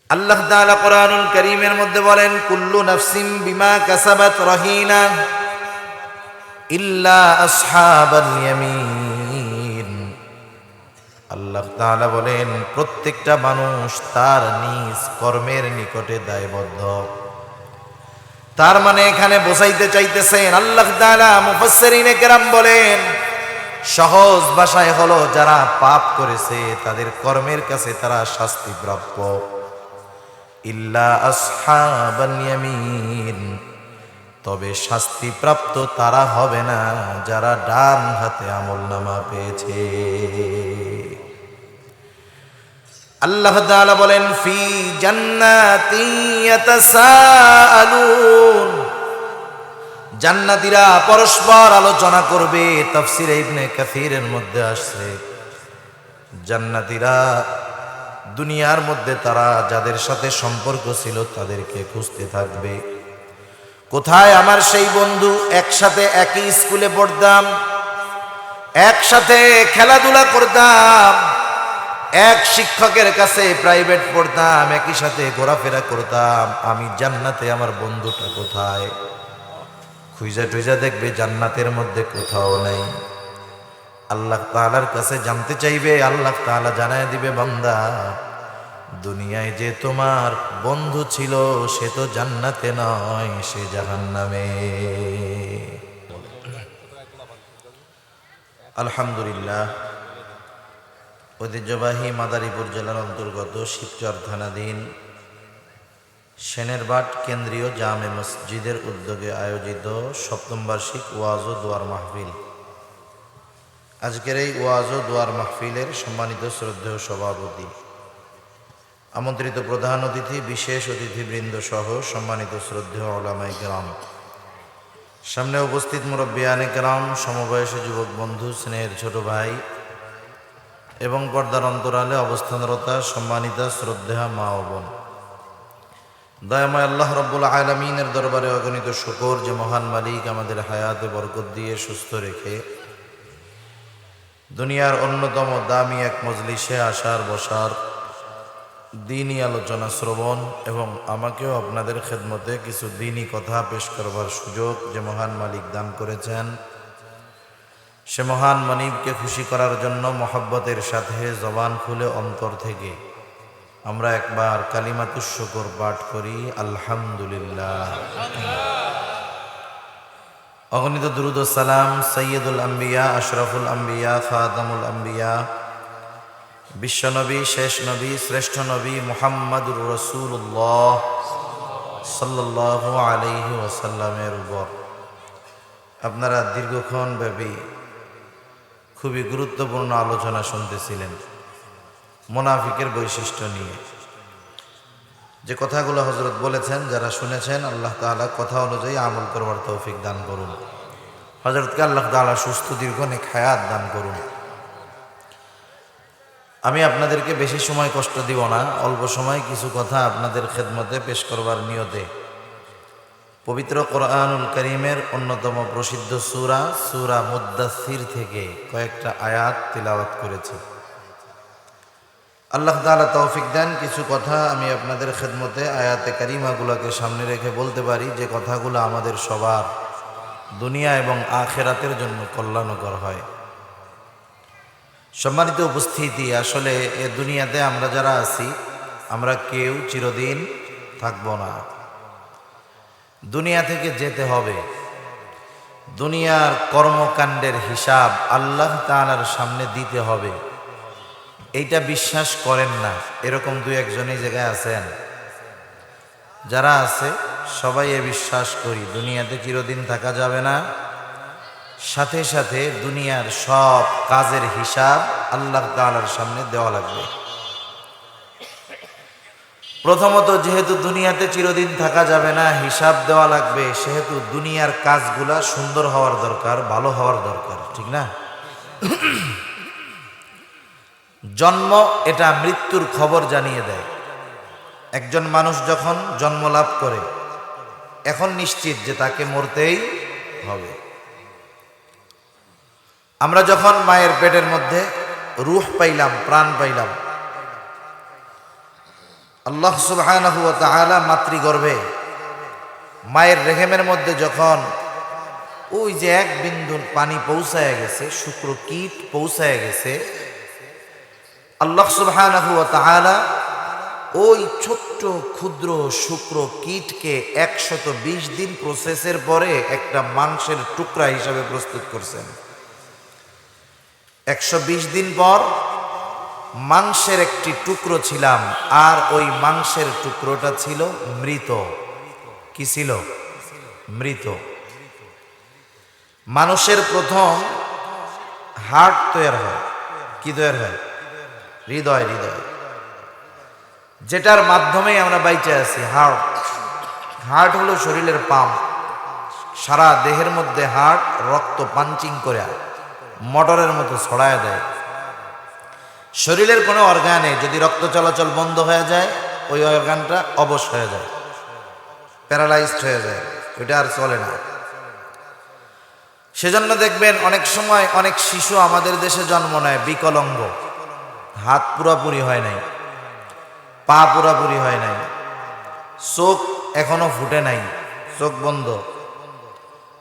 আল্লাহ তাআলা কোরআনুল কারীমের মধ্যে বলেন, কুল্লু নাফসিন বিমা কাসাবাত রহিনা ইল্লা আসহাবাল ইয়ামিন। আল্লাহ তাআলা বলেন, প্রত্যেকটা মানুষ তার নিজ কর্মের নিকটে দায়বদ্ধ। তার মানে এখানে বোঝাইতে চাইতেছেন আল্লাহ তাআলা, মুফাসসিরিনে কেরাম বলেন, সহজ ভাষায় হলো যারা পাপ করেছে তাদের কর্মের কাছে তারা শাস্তিপ্রাপ্য। ইল্লা আসহাবাল ইয়ামিন, তবে শাস্তিপ্রাপ্ত তারা হবে না যারা ডান হাতে আমলনামা পেয়েছে। আল্লাহ তাআলা বলেন, ফি জান্নাতি ইয়াতাসাআলুন, জান্নাতীরা পরস্পর আলোচনা করবে। তাফসীরে ইবনে কাসীরের মধ্যে আসছে, জান্নাতীরা দুনিয়ার মধ্যে তারা যাদের সাথে সম্পর্ক ছিল তাদেরকে খুঁজতে থাকবে। কোথায় আমার সেই বন্ধু, একসাথে একই স্কুলে পড়তাম, একসাথে খেলাধুলা করতাম, এক শিক্ষকের কাছে প্রাইভেট পড়তাম, একই সাথে ঘোরাফেরা করতাম, আমি জান্নাতে আমার বন্ধুটা কোথায়? খুঁজা টুইজা দেখবে জান্নাতের মধ্যে কোথাও নাই। আল্লাহ তাআলার কাছে জানতে চাইবে, আল্লাহ তাআলা জানায় দিবে, বান্দা দুনিয়ায় যে তোমার বন্ধু ছিল সে তো জান্নাতে নয়, সে জাহান্নামে। আলহামদুলিল্লাহ, ঐতিহ্যবাহী মাদারীপুর জেলার অন্তর্গত শিবচর থানাধীন সেনেরবাট কেন্দ্রীয় জামে মসজিদের উদ্যোগে আয়োজিত সপ্তম বার্ষিক ওয়াজ ও দোয়ার মাহফিল। আজকের এই ওয়াজ ও দোয়ার মাহফিলের সম্মানিত শ্রদ্ধেয় সভাপতি, আমন্ত্রিত প্রধান অতিথি, বিশেষ অতিথিবৃন্দ সহ সম্মানিত শ্রদ্ধেয় উলামায়ে কেরাম, সামনে উপস্থিত মুরব্বিয়ানে কেরাম, সমবয়সী যুবক বন্ধু, স্নেহের ছোট ভাই এবং পর্দার অন্তরালে অবস্থানরতা সম্মানিতা শ্রদ্ধেয়া মা ও বোন, দয়াময় আল্লাহ রাব্বুল আলামিনের দরবারে অগণিত শুকর যে মহান মালিক আমাদের হায়াতে বরকত দিয়ে সুস্থ রেখে দুনিয়ার অন্যতম দামি এক মজলিসে আসার বসার, দ্বীনি আলোচনা শ্রবণ এবং আমাকেও আপনাদের খেদমতে কিছু দ্বীনি কথা পেশ করবার সুযোগ যে মহান মালিক দান করেছেন, সে মহান মানিবকে খুশি করার জন্য মহব্বতের সাথে জবান খুলে অন্তর থেকে আমরা একবার কালিমাতুশ শুকর পাঠ করি, আলহামদুলিল্লাহ। অগণিত দুরূদ ও সালাম সৈয়দুল আম্বিয়া, আশরাফুল আম্বিয়া, খাতামুল আম্বিয়া, বিশ্বনবী, শেষ নবী, শ্রেষ্ঠ নবী মুহাম্মাদুর রাসূলুল্লাহ সাল্লাল্লাহু আলাইহি ওয়াসাল্লামের উপর। আপনারা দীর্ঘক্ষণ ব্যাপী খুবই গুরুত্বপূর্ণ আলোচনা শুনতেছিলেন মুনাফিকের বৈশিষ্ট্য নিয়ে। যে কথাগুলো হযরত বলেছেন, যারা শুনেছেন, আল্লাহ তাআলা কথা অনুযায়ী আমল করবার তৌফিক দান করুন। হযরতকে আল্লাহ তাআলা সুস্থ দীর্ঘ নেক হায়াত দান করুন। আমি আপনাদেরকে বেশি সময় কষ্ট দিব না, অল্প সময় কিছু কথা আপনাদের খেদমতে পেশ করবার নিয়তে পবিত্র কোরআনুল কারীমের অন্যতম প্রসিদ্ধ সূরা সূরা মুদ্দাসসির থেকে কয়েকটা আয়াত তিলাওয়াত করেছি। আল্লাহ তাআলা তৌফিক দেন কিছু কথা আমি আপনাদের খেদমতে আয়াতে কারিমাগুলোকে সামনে রেখে বলতে পারি, যে কথাগুলো আমাদের সবার দুনিয়া এবং আখিরাতের জন্য কল্যাণকর হয়। সম্মানিত উপস্থিতি, আসলে এ দুনিয়াতে আমরা যারা আছি, আমরা কেউ চিরদিন থাকবো না। দুনিয়া থেকে যেতে হবে। দুনিয়ার কর্মকাণ্ডের হিসাব আল্লাহ তাআলার সামনে দিতে হবে। এইটা বিশ্বাস করেন না এরকম দুই একজনই জায়গায় আছেন? যারা আছে সবাই এ বিশ্বাস করি দুনিয়াতে চিরদিন থাকা যাবে না, সাথে সাথে দুনিয়ার সব কাজের হিসাব আল্লাহ তাআলার সামনে দেওয়া লাগবে। প্রথমত, যেহেতু দুনিয়াতে চিরদিন থাকা যাবে না, হিসাব দেওয়া লাগবে, সেহেতু দুনিয়ার কাজগুলা সুন্দর হওয়ার দরকার, ভালো হওয়ার দরকার, ঠিক না? জন্ম এটা মৃত্যুর খবর জানিয়ে দেয়। একজন মানুষ যখন জন্ম লাভ করে, এখন নিশ্চিত যে তাকে মরতেই হবে। আমরা যখন মায়ের পেটের মধ্যে রূহ পাইলাম, প্রাণ পাইলাম, আল্লাহ সুবহানাহু ওয়া তাআলা মাতৃগর্ভে মায়ের রেহেমের মধ্যে যখন ওই যে এক বিন্দু পানি পৌঁছায় গেছে, শুক্র কীট পৌঁছায় গেছে, আল্লাহ সুবহানাহু ওয়া তাআলা ওই ছোট্ট ক্ষুদ্র শুক্র কীটকে 120 দিন প্রসেসের পরে একটা মাংসের টুকরা হিসাবে প্রস্তুত করছেন। 120 দিন পর মাংসের একটি টুকরো ছিলাম, আর ওই মাংসের টুকরোটা ছিল মৃত। কি ছিল? মৃত। মানুষের প্রথম হার্ট তৈরি হয়। কি তৈরি হয়? হৃদয়। হৃদয়, যেটার মাধ্যমে আমরা বাইচে আছি। হার্ট হলো শরীরের পাম্প। সারা দেহের মধ্যে হার্ট রক্ত পাঞ্চিং করে মোটরের মতো ছড়ায় দেয়। শরীরের কোনো অর্গানে যদি রক্ত চলাচল বন্ধ হয়ে যায়, ওই অর্গানটা অবশ হয়ে যায়, প্যারালাইজড হয়ে যায়, ওইটা আর চলে না। সেজন্য দেখবেন অনেক সময় অনেক শিশু আমাদের দেশে জন্ম নেয় বিকলাঙ্গ, হাত পুরাপুরি হয় নাই, পা পুরাপুরি হয় নাই, চোখ এখনো ফুটে নাই, চোখ বন্ধ।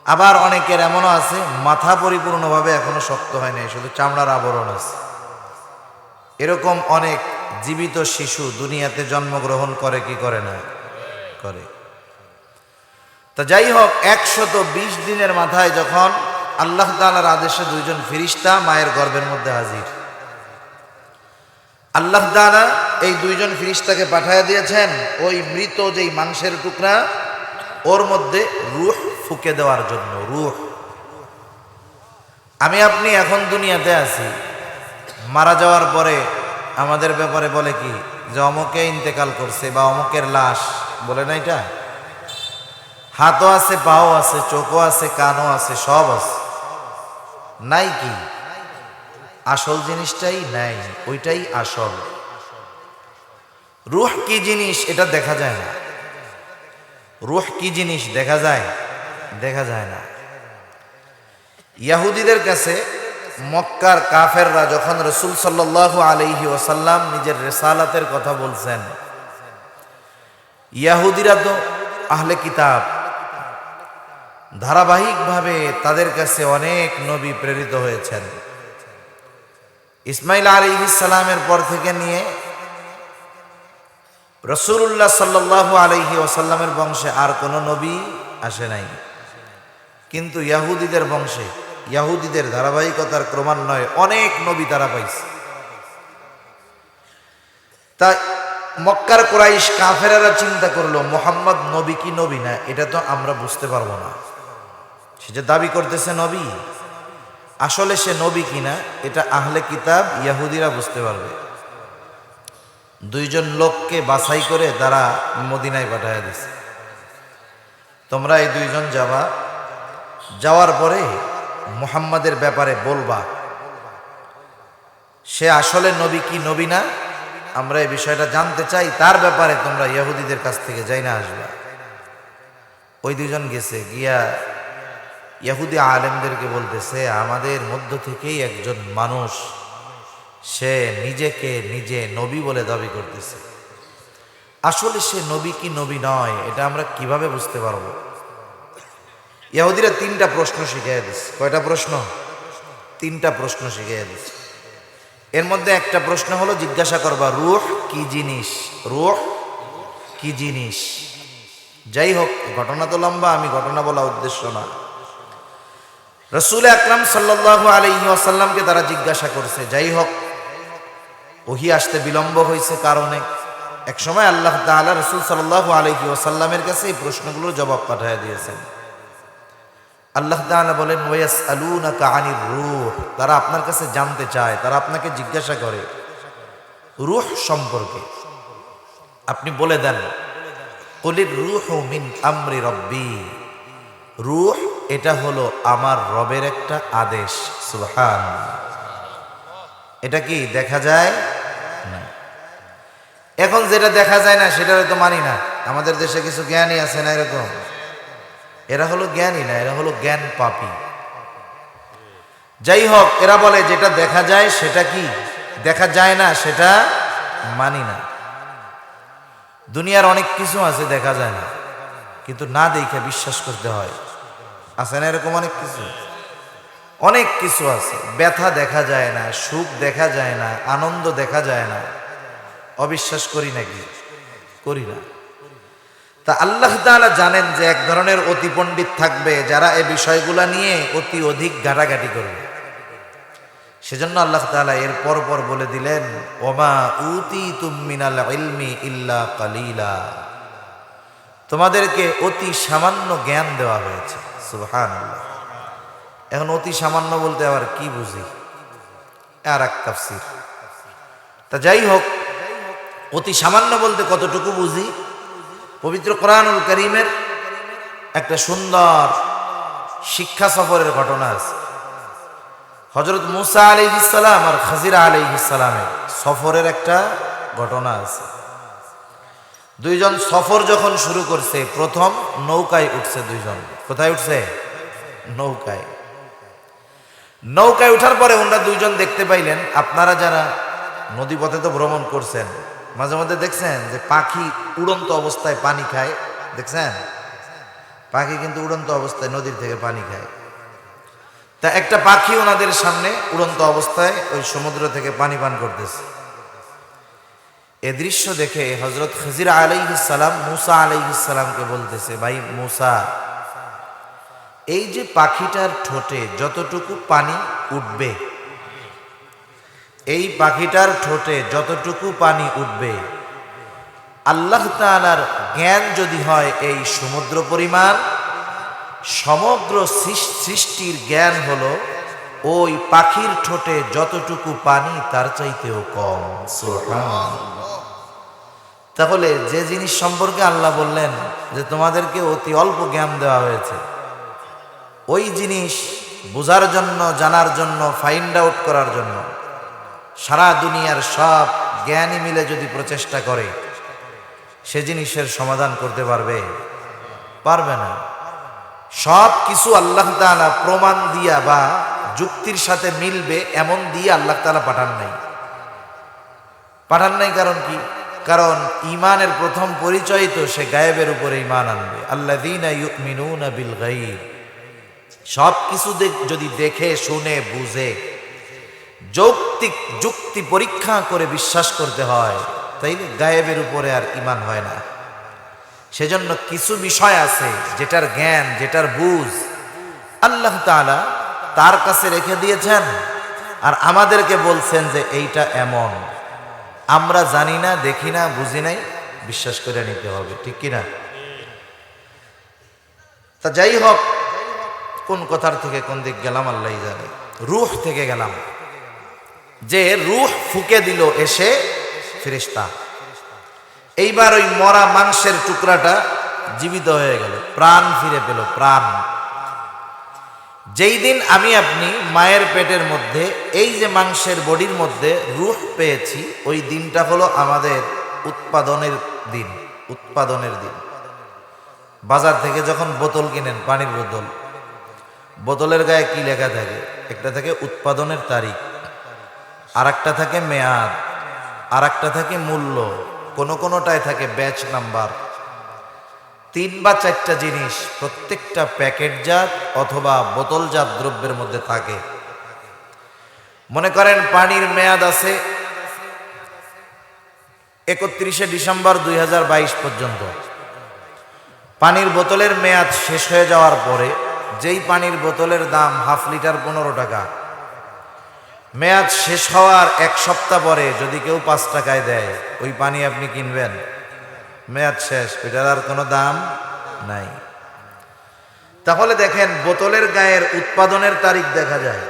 আবার অনেকের এমনও আছে মাথা পরিপূর্ণভাবে এখনো শক্ত হয় নাই, শুধু চামড়ার আবরণ আছে। এরকম অনেক জীবিত শিশু দুনিয়াতে জন্মগ্রহণ করে কি করে না? করে। তা যাই হোক, 120 দিনের মাথায় যখন আল্লাহ তাআলার আদেশে দুইজন ফেরেশতা মায়ের গর্ভের মধ্যে হাজির, আল্লাহ তাআলা এই দুইজন ফেরেশতাকে পাঠিয়ে দিয়েছেন ওই মৃত যেই মাংসের টুকরা, ওর মধ্যে রূহ ফুঁকে দেওয়ার জন্য। রূহ, আমি আপনি এখন দুনিয়াতে আছি, মারা যাওয়ার পরে আমাদের ব্যাপারে বলে কি যে অমুকে ইন্তেকাল করছে বা অমুকের লাশ, বলে না? এটা হাতও আছে, পাও আছে, চোখও আছে, কানও আছে, সব আছে, নাই কি? আসল জিনিসটাই নাই, ওইটাই আসল। রূহ কি জিনিস এটা দেখা যায় না। রূহ কি জিনিস দেখা যায়? দেখা যায় না। ইহুদিদের কাছে মক্কার কাফেররা যখন রাসূল সাল্লাল্লাহু আলাইহি ওয়াসাল্লাম নিজের রিসালাতের কথা বলছেন, ইহুদিরা তো আহলে কিতাব, ধারাবাহিকভাবে তাদের কাছে অনেক নবী প্রেরিত হয়েছেন। ইসমাঈল আলাইহিস সালামের পর থেকে নিয়ে রাসূলুল্লাহ সাল্লাল্লাহু আলাইহি ওয়াসাল্লামের বংশে আর কোনো নবী আসে নাই। কিন্তু ইহুদিদের বংশে, ইহুদিদের ধারাবাহিকতার ক্রমান্বয়ে অনেক নবী তারা পাইছে। তাই মক্কার কুরাইশ কাফেরেরা চিন্তা করলো, মুহাম্মদ নবী কি নবী না এটা তো আমরা বুঝতে পারবো না। সে যে দাবি করতেছে নবী, আসলে সে নবী কিনা এটা আহলে কিতাব ইহুদিরা বুঝতে পারবে। দুইজন লোককে বাছাই করে তারা মদিনায় পাঠিয়ে দিছে, তোমরা এই দুইজন যাবা, যাওয়ার পরে মুহাম্মাদের ব্যাপারে বলবা সে আসলে নবী কি নবী না, আমরা এই বিষয়টা জানতে চাই, তার ব্যাপারে তোমরা ইহুদিদের কাছ থেকে যাই না আসবা। ওই দুইজন গেছে, গিয়া ইহুদি আলেমদেরকে বলতেছে, আমাদের মধ্য থেকেই একজন মানুষ, সে নিজেকে নিজে নবী বলে দাবি করতেছে, আসলে সে নবী কি নবী নয় এটা আমরা কিভাবে বুঝতে পারবো? ইহুদিরা 3টা প্রশ্ন শিখিয়ে দিচ্ছে। কয়টা প্রশ্ন? 3টা প্রশ্ন শিখিয়ে দিচ্ছে। এর মধ্যে একটা প্রশ্ন হলো জিজ্ঞাসা করবা রূহ কি জিনিস, রূহ কি জিনিস। যাই হোক, ঘটনা তো লম্বা, আমি ঘটনা বলা উদ্দেশ্য না। রাসূল আকরাম সাল্লাল্লাহু আলাইহি ওয়াসাল্লামকে তারা জিজ্ঞাসা করছে। যাই হোক, ওহী আসতে বিলম্ব হয়েছে কারণে এক সময় আল্লাহ তাআলা রাসূল সাল্লাল্লাহু আলাইহি ওয়াসাল্লামের কাছে এই প্রশ্নগুলোর জবাব পাঠিয়ে দিয়েছেন। আল্লাহ তাআলা বলেন, ওয়ায়াসআলুনাকা আনির রূহ, তারা আপনার কাছে জানতে চায়, তারা আপনাকে জিজ্ঞাসা করে রূহ সম্পর্কে। আপনি বলে দেন, কুলির রূহু মিন আমরি রব্বি, রূহ এটা হলো আমার রবের একটা আদেশ। সুবহানাল্লাহ। এটা কি দেখা যায় না? এখন যেটা দেখা যায় না সেটা তো মানি না। আমাদের দেশে কিছু জ্ঞানী আছে না এরকম, এরা হলো জ্ঞানী না, এরা হলো জ্ঞান পাপী। যাই হোক, এরা বলে যেটা দেখা যায় সেটা কি দেখা যায় না, সেটা মানি না। দুনিয়ার অনেক কিছু আছে দেখা যায় না, কিন্তু না দেখে বিশ্বাস করতে হয়। আছে না এরকম অনেক কিছু? অনেক কিছু আছে, ব্যথা দেখা যায় না, সুখ দেখা যায় না, আনন্দ দেখা যায় না, অবিশ্বাস করি নাকি? করি না। তা আল্লাহ তাআলা জানেন যে এক ধরনের অতি পণ্ডিত থাকবে যারা এই বিষয়গুলা নিয়ে অতি অধিক ঘাটাঘাটি করবে। সেজন্য আল্লাহ তাআলা এর পর বলে দিলেন, ওমা উতীতুম মিনাল ইলমি ইল্লা কালিলা, তোমাদেরকে অতি সামান্য জ্ঞান দেওয়া হয়েছে। সুবহানাল্লাহ। এখন অতি সামান্য বলতে আবার কি বুঝি, আর এক তাফসীর। তা যাই হোক, অতি সামান্য বলতে কতটুকু বুঝি, পবিত্র কোরআনুল কারীমের একটা সুন্দর শিক্ষা সফরের ঘটনা আছে। হযরত মূসা আলাইহিস সালাম আর খাজির আলাইহিস সালামের সফরের একটা ঘটনা আছে। দুইজন সফর যখন শুরু করছে, প্রথম নৌকায় উঠছে দুইজন। কোথায় উঠছে? নৌকায়। নৌকায় উঠার পরে ওনারা দুইজন দেখতে পাইলেন, আপনারা যারা নদীপথে তো ভ্রমণ করছেন, মাঝে মধ্যে দেখছেন যে পাখি উড়ন্ত অবস্থায় পানি খায়। দেখছেন? পাখি কিন্তু উড়ন্ত অবস্থায় নদীর থেকে পানি খায়। তা একটা পাখি ওনাদের সামনে উড়ন্ত অবস্থায় ওই সমুদ্র থেকে পানি পান করতেছে। এ দৃশ্য দেখে হযরত খাজির আলাইহিস সালাম মূসা আলাইহিস সালামকে বলতেছে, ভাই মূসা, এই যে পাখিটার ঠোঁটে যতটুকু পানি উঠবে, এই পাখিটার ঠোঁটে যতটুকু পানি উঠবে, আল্লাহ তাআলার জ্ঞান যদি হয় এই সমুদ্র পরিমাণ, সমগ্র সৃষ্টির জ্ঞান হলো ওই পাখির ঠোঁটে যতটুকু পানি তার চাইতেও কম। সুবহানাল্লাহ। তাহলে যে জিনিস সম্পর্কে আল্লাহ বললেন যে তোমাদেরকে অতি অল্প জ্ঞান দেওয়া হয়েছে, ওই জিনিস বোঝার জন্য, জানার জন্য, ফাইন্ড আউট করার জন্য সারা দুনিয়ার সব জ্ঞানী মিলে যদি প্রচেষ্টা করে, সে জিনিসের সমাধান করতে পারবে? পারবে না। সব কিছু আল্লাহ তাআলা প্রমাণ দিয়া বা যুক্তির সাথে মিলবে এমন দিয়ে আল্লাহ তাআলা পাঠান নাই। পাঠান নাই কারণ কি? কারণ ঈমানের প্রথম পরিচয় তো সে গায়েবের উপরে ঈমান আনবে। আল্লাযীনা ইউমিনুনা বিল গায়ব। সব কিছু যদি দেখে শুনে বুঝে যুক্তি পরীক্ষা করে বিশ্বাস করতে হয়, তাইলে গায়েবের উপরে আর ঈমান হয় না। সেজন্য কিছু বিষয় আছে যেটার জ্ঞান, যেটার বুঝ আল্লাহ তাআলা তার কাছে রেখে দিয়েছেন, আর আমাদেরকে বলছেন যে এইটা এমন। আমরা জানি না, দেখি না, বুঝি নাই, বিশ্বাস করে নিতে হবে। ঠিক কিনা? তা যাই হোক, কোন কথার থেকে কোন দিক গেলাম আল্লাহই জানে। রূহ থেকে গেলাম, যে রূহ ফুঁকে দিল এসে ফেরেশতা। এইবার ওই মরা মাংসের টুকরাটা জীবিত হয়ে গেল, প্রাণ ফিরে পেল। প্রাণ যেই দিন আমি আপনি মায়ের পেটের মধ্যে এই যে মাংসের বডির মধ্যে রূহ পেয়েছি, ওই দিনটা হলো আমাদের উৎপাদনের দিন। উৎপাদনের দিন। বাজার থেকে যখন বোতল কিনেন, পানির বোতল, বোতলের গায়ে কি লেখা থাকে? একটা থাকে উৎপাদনের তারিখ, আর একটা থাকে মেয়াদ, আর একটা থাকে মূল্য, কোনোটায় থাকে ব্যাচ নাম্বার। 3 বা 4টা জিনিস প্রত্যেকটা প্যাকেটজাত অথবা বোতলজাত দ্রব্যের মধ্যে থাকে। মনে করেন পানির মেয়াদ আছে 31শে ডিসেম্বর 2022 পর্যন্ত। পানির বোতলের মেয়াদ শেষ হয়ে যাওয়ার পরে, যেই পানির বোতলের দাম হাফ লিটার 15 টাকা, মেয়াদ শেষ হওয়ার 1 সপ্তাহ পরে যদি কেউ 5 টাকায় দেয়, ওই পানি আপনি কিনবেন? মেয়াদ শেষ, এটার আর কোনো দাম নাই। তাহলে দেখেন, বোতলের গায়ের উৎপাদনের তারিখ দেখা যায়,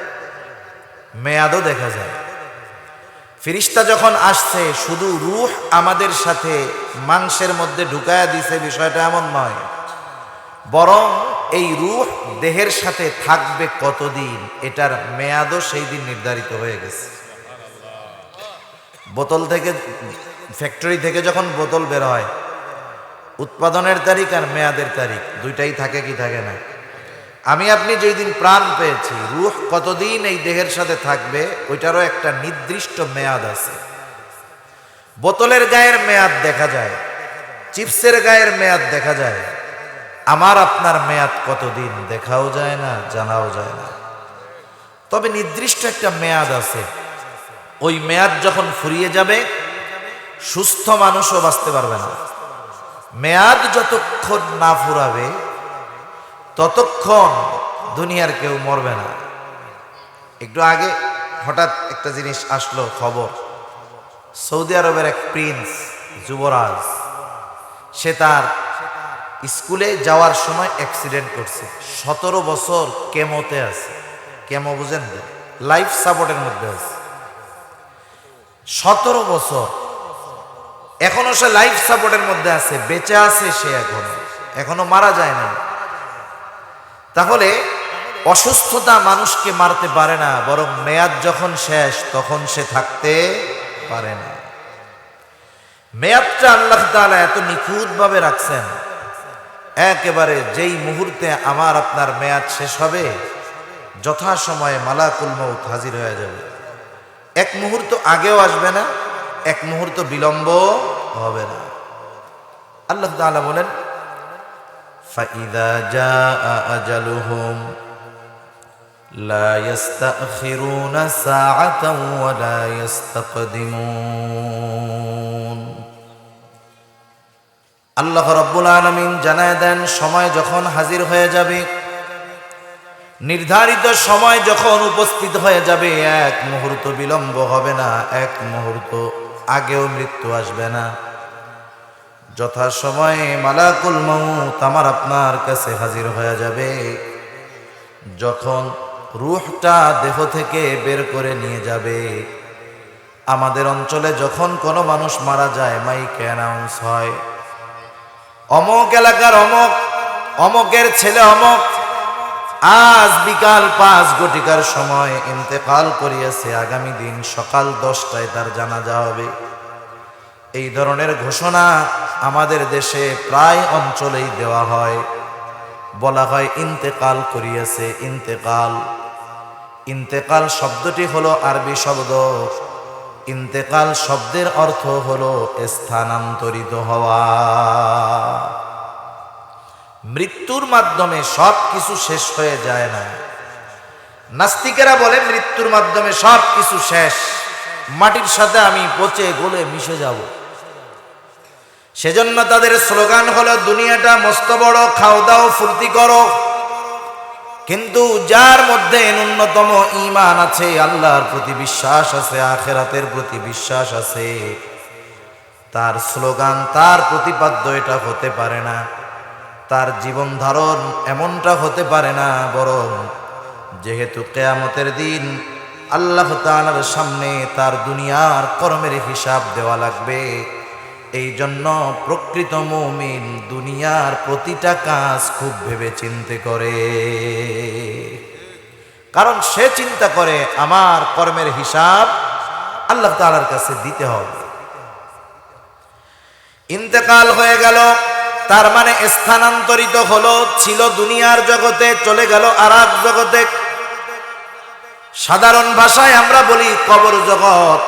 মেয়াদও দেখা যায়। ফেরেশতা যখন আসছে, শুধু রূহ আমাদের সাথে মাংসের মধ্যে ঢুকায়া দিছে বিষয়টা এমন নয়, বরং এই রূহ দেহের সাথে থাকবে কতদিন, এটার মেয়াদও সেই দিন নির্ধারিত হয়ে গেছে। বোতল থেকে, ফ্যাক্টরি থেকে যখন বোতল বের হয়, উৎপাদনের তারিখ আর মেয়াদের তারিখ দুইটাই থাকে কি থাকে না? আমি আপনি যেই দিন প্রাণ পেয়েছি, রূহ কতদিন এই দেহের সাথে থাকবে, ওইটারও একটা নির্দিষ্ট মেয়াদ আছে। বোতলের গায়ের মেয়াদ দেখা যায়, চিপসের গায়ের মেয়াদ দেখা যায়, আমার আপনার মেয়াদ কতদিন দেখাও যায় না, জানাও যায় না। তবে নির্দিষ্ট একটা মেয়াদ আছে, ওই মেয়াদ যখন ফুরিয়ে যাবে সুস্থ মানুষও বাঁচতে পারবে না। মেয়াদ যতক্ষণ না ফুরাবে ততক্ষণ দুনিয়ার কেউ মরবে না। একটু আগে হঠাৎ একটা জিনিস আসলো খবর, সৌদি আরবের এক প্রিন্স, যুবরাজ, সে তার স্কুলে যাওয়ার সময় অ্যাক্সিডেন্ট করছে। 17 বছর কেমোতে আছে। কেমো বুঝেন? লাইফ সাপোর্টের মধ্যে আছে 17 বছর, এখনো সে লাইফ সাপোর্টের মধ্যে আছে, বেঁচে আছে সে, এখনো মারা যায় না। তাহলে অসুস্থতা মানুষকে মারতে পারে না, বরং মেয়াদ যখন শেষ তখন সে থাকতে পারে না। মেয়াদটা আল্লাহ তাআলা এত নিখুঁতভাবে রাখছেন, একেবারে যেই মুহূর্তে আমার আপনার মেয়াদ শেষ হবে যথাসময়ে মালাকুল মউত হাজির হয়ে যাবে। এক মুহূর্ত আগেও আসবে না, এক মুহূর্ত বিলম্ব হবে না। আল্লাহ তাআলা বলেন, ফাইদা জাআ আজালুহুম লা ইস্তাখিরুনা সাআতান ওয়া লা ইস্তাকদিমুন। আল্লাহ রাব্বুল আলামিন জানায় দেন, সময় যখন হাজির হয়ে যাবে, নির্ধারিত সময় যখন উপস্থিত হয়ে যাবে, এক মুহূর্ত বিলম্ব হবে না, এক মুহূর্ত আগেও মৃত্যু আসবে না। যথাসময়ে মালাকুল মউত আমার আপনার কাছে হাজির হয়ে যাবে। যখন রূহটা দেহ থেকে বের করে নিয়ে যাবে, আমাদের অঞ্চলে যখন কোনো মানুষ মারা যায় মাইকে অ্যানাউন্স হয়, অমুক এলাকার অমুক, অমুকের ছেলে অমুক আজ বিকাল 5 ঘটিকার সময় ইন্তেকাল করিয়াছে, আগামী দিন সকাল 10টায় তার জানাজা হবে। এই ধরনের ঘোষণা আমাদের দেশে প্রায় অঞ্চলেই দেওয়া হয়, বলা হয় ইন্তেকাল করিয়াছে। ইন্তেকাল, ইন্তেকাল শব্দটি হলো আরবি শব্দ। ইন্তেকাল শব্দের অর্থ হলো স্থানান্তরিত হওয়া। মৃত্যুর মাধ্যমে সব কিছু শেষ হয়ে যায় না। নাস্তিকেরা বলে মৃত্যুর মাধ্যমে সব কিছু শেষ, মাটির সাথে আমি পচে গলে মিশে যাব। সেজন্য তাদের স্লোগান হলো, দুনিয়াটা মস্ত বড়, খাও দাও ফুর্তি করো। কিন্তু যার মধ্যে ন্যূনতম ঈমান আছে, আল্লাহর প্রতি বিশ্বাস আছে, আখিরাতের প্রতি বিশ্বাস আছে, তার স্লোগান, তার প্রতিপাদ্য এটা হতে পারে না, তার জীবন ধারণ এমনটা হতে পারে না। বরং যেহেতু কিয়ামতের দিন আল্লাহ তাআলার সামনে তার দুনিয়ার কর্মের হিসাব দেওয়া লাগবে, এই জন্য প্রকৃত মুমিন দুনিয়ার প্রতিটা কাজ খুব ভেবে চিন্তে করে। কারণ সে চিন্তা করে আমার কর্মের হিসাব আল্লাহ তাআলার কাছে দিতে হবে। ইন্তেকাল হয়ে গেল, তার মানে স্থানান্তরিত হলো, ছিল দুনিয়ার জগতে, চলে গেল আরেক জগতে। সাধারণ ভাষায় আমরা বলি কবর জগৎ,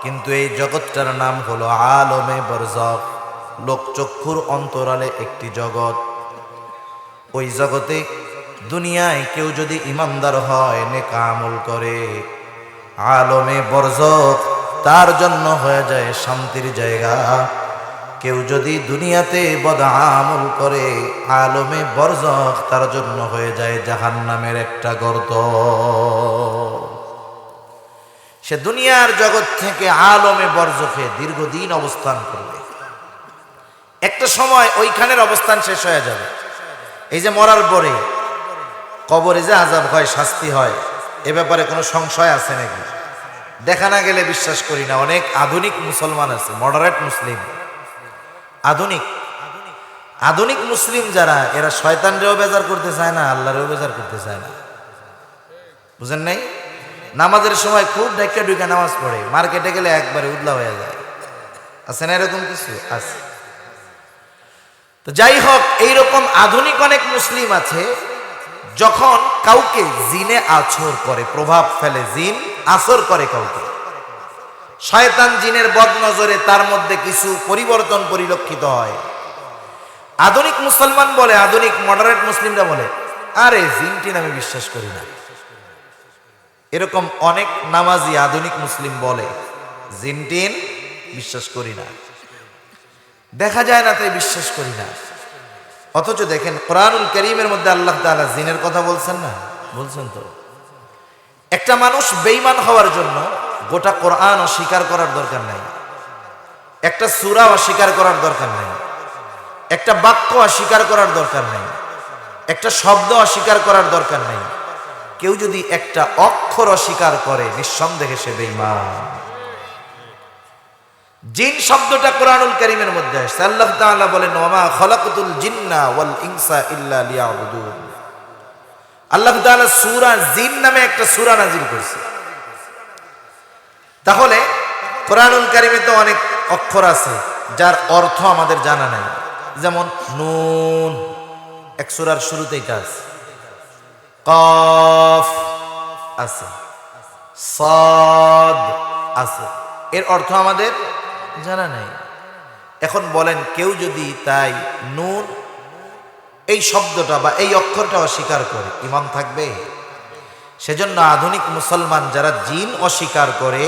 কিন্তু এই জগৎটার নাম হলো আলমে বরজখ, লোকচক্ষুর অন্তরালে একটি জগৎ। ওই জগতে দুনিয়ায় কেউ যদি ইমানদার হয়, নেক আমল করে, আলমে বরজখ তার জন্য হয়ে যায় শান্তির জায়গা। কেউ যদি দুনিয়াতে বদআমল করে, আলমে বরজখ তার জন্য হয়ে যায় জাহান্নামের একটা গর্ত। সে দুনিয়ার জগৎ থেকে আলমে বরজখে দীর্ঘদিন অবস্থান করবে। একটা সময় ওইখানের অবস্থান শেষ হয়ে যাবে। এই যে মরার পরে কবরে যে আযাব হয়, শাস্তি হয়, এ ব্যাপারে কোনো সংশয় আছে নাকি? দেখা না গেলে বিশ্বাস করি না। অনেক আধুনিক মুসলমান আছে, মডারেট মুসলিম, আধুনিক মুসলিম যারা, এরা শয়তানরেও বেজার করতে চায় না, আল্লাহরেও বেজার করতে চায় না। বুঝেন নাই? নামাজের সময় খুব ঢেকে ঢুকে নামাজ পড়ে, মার্কেটে গেলে একবারে উদলা হয়ে যায়। আছে না এরকম কিছু? আছে। তো যাই হোক, এইরকম আধুনিক অনেক মুসলিম আছে, যখন কাউকে জিনে আছর করে, প্রভাব ফেলে, জিন আছর করে কাউকে, শয়তান জিনের বদনজরে তার মধ্যে কিছু পরিবর্তন পরিলক্ষিত হয়। আধুনিক মুসলমান বলে, আধুনিক মডারেট মুসলিমরা বলে, আরে জিন টিন আমি বিশ্বাস করি না। এরকম অনেক নামাজি আধুনিক মুসলিম বলে, জিন টিন বিশ্বাস করি না, দেখা যায় না তাই বিশ্বাস করি না। অথচ দেখেন কোরআনুল কারীমের মধ্যে আল্লাহ তাআলা জিনের কথা বলছেন না? বলছেন তো। একটা মানুষ বেঈমান হওয়ার জন্য গোটা কোরআন অস্বীকার করার দরকার নাই, একটা সূরা অস্বীকার করার দরকার নাই, একটা বাক্য অস্বীকার করার দরকার নাই, একটা শব্দ অস্বীকার করার দরকার নাই। কেউ যদি একটা অক্ষর অস্বীকার করে নিঃসন্দেহে সে বেঈমান। জিন শব্দটা কোরআনুল কারীমের মধ্যে আসছে। আল্লাহ তাআলা বলেন, ওয়ামা খালাকাতুল জিন্না ওয়াল ইনসা ইল্লা লিয়াবুদুন। আল্লাহ তাআলা সূরা জিন নামে একটা সূরা নাযিল করেছে। তাহলে কোরআনুল কারীমে তো অনেক অক্ষর আছে যার অর্থ আমাদের জানা নাই। যেমন নুন, এক সূরার শুরুতেই এটা আছে, কফ আছে, সাদ আছে, এর অর্থ আমাদের জানা নাই। এখন বলেন কেউ যদি তাই নুন এই শব্দটা বা এই অক্ষরটা অস্বীকার করে, ঈমান থাকবে? সেজন্য আধুনিক মুসলমান যারা জিন অস্বীকার করে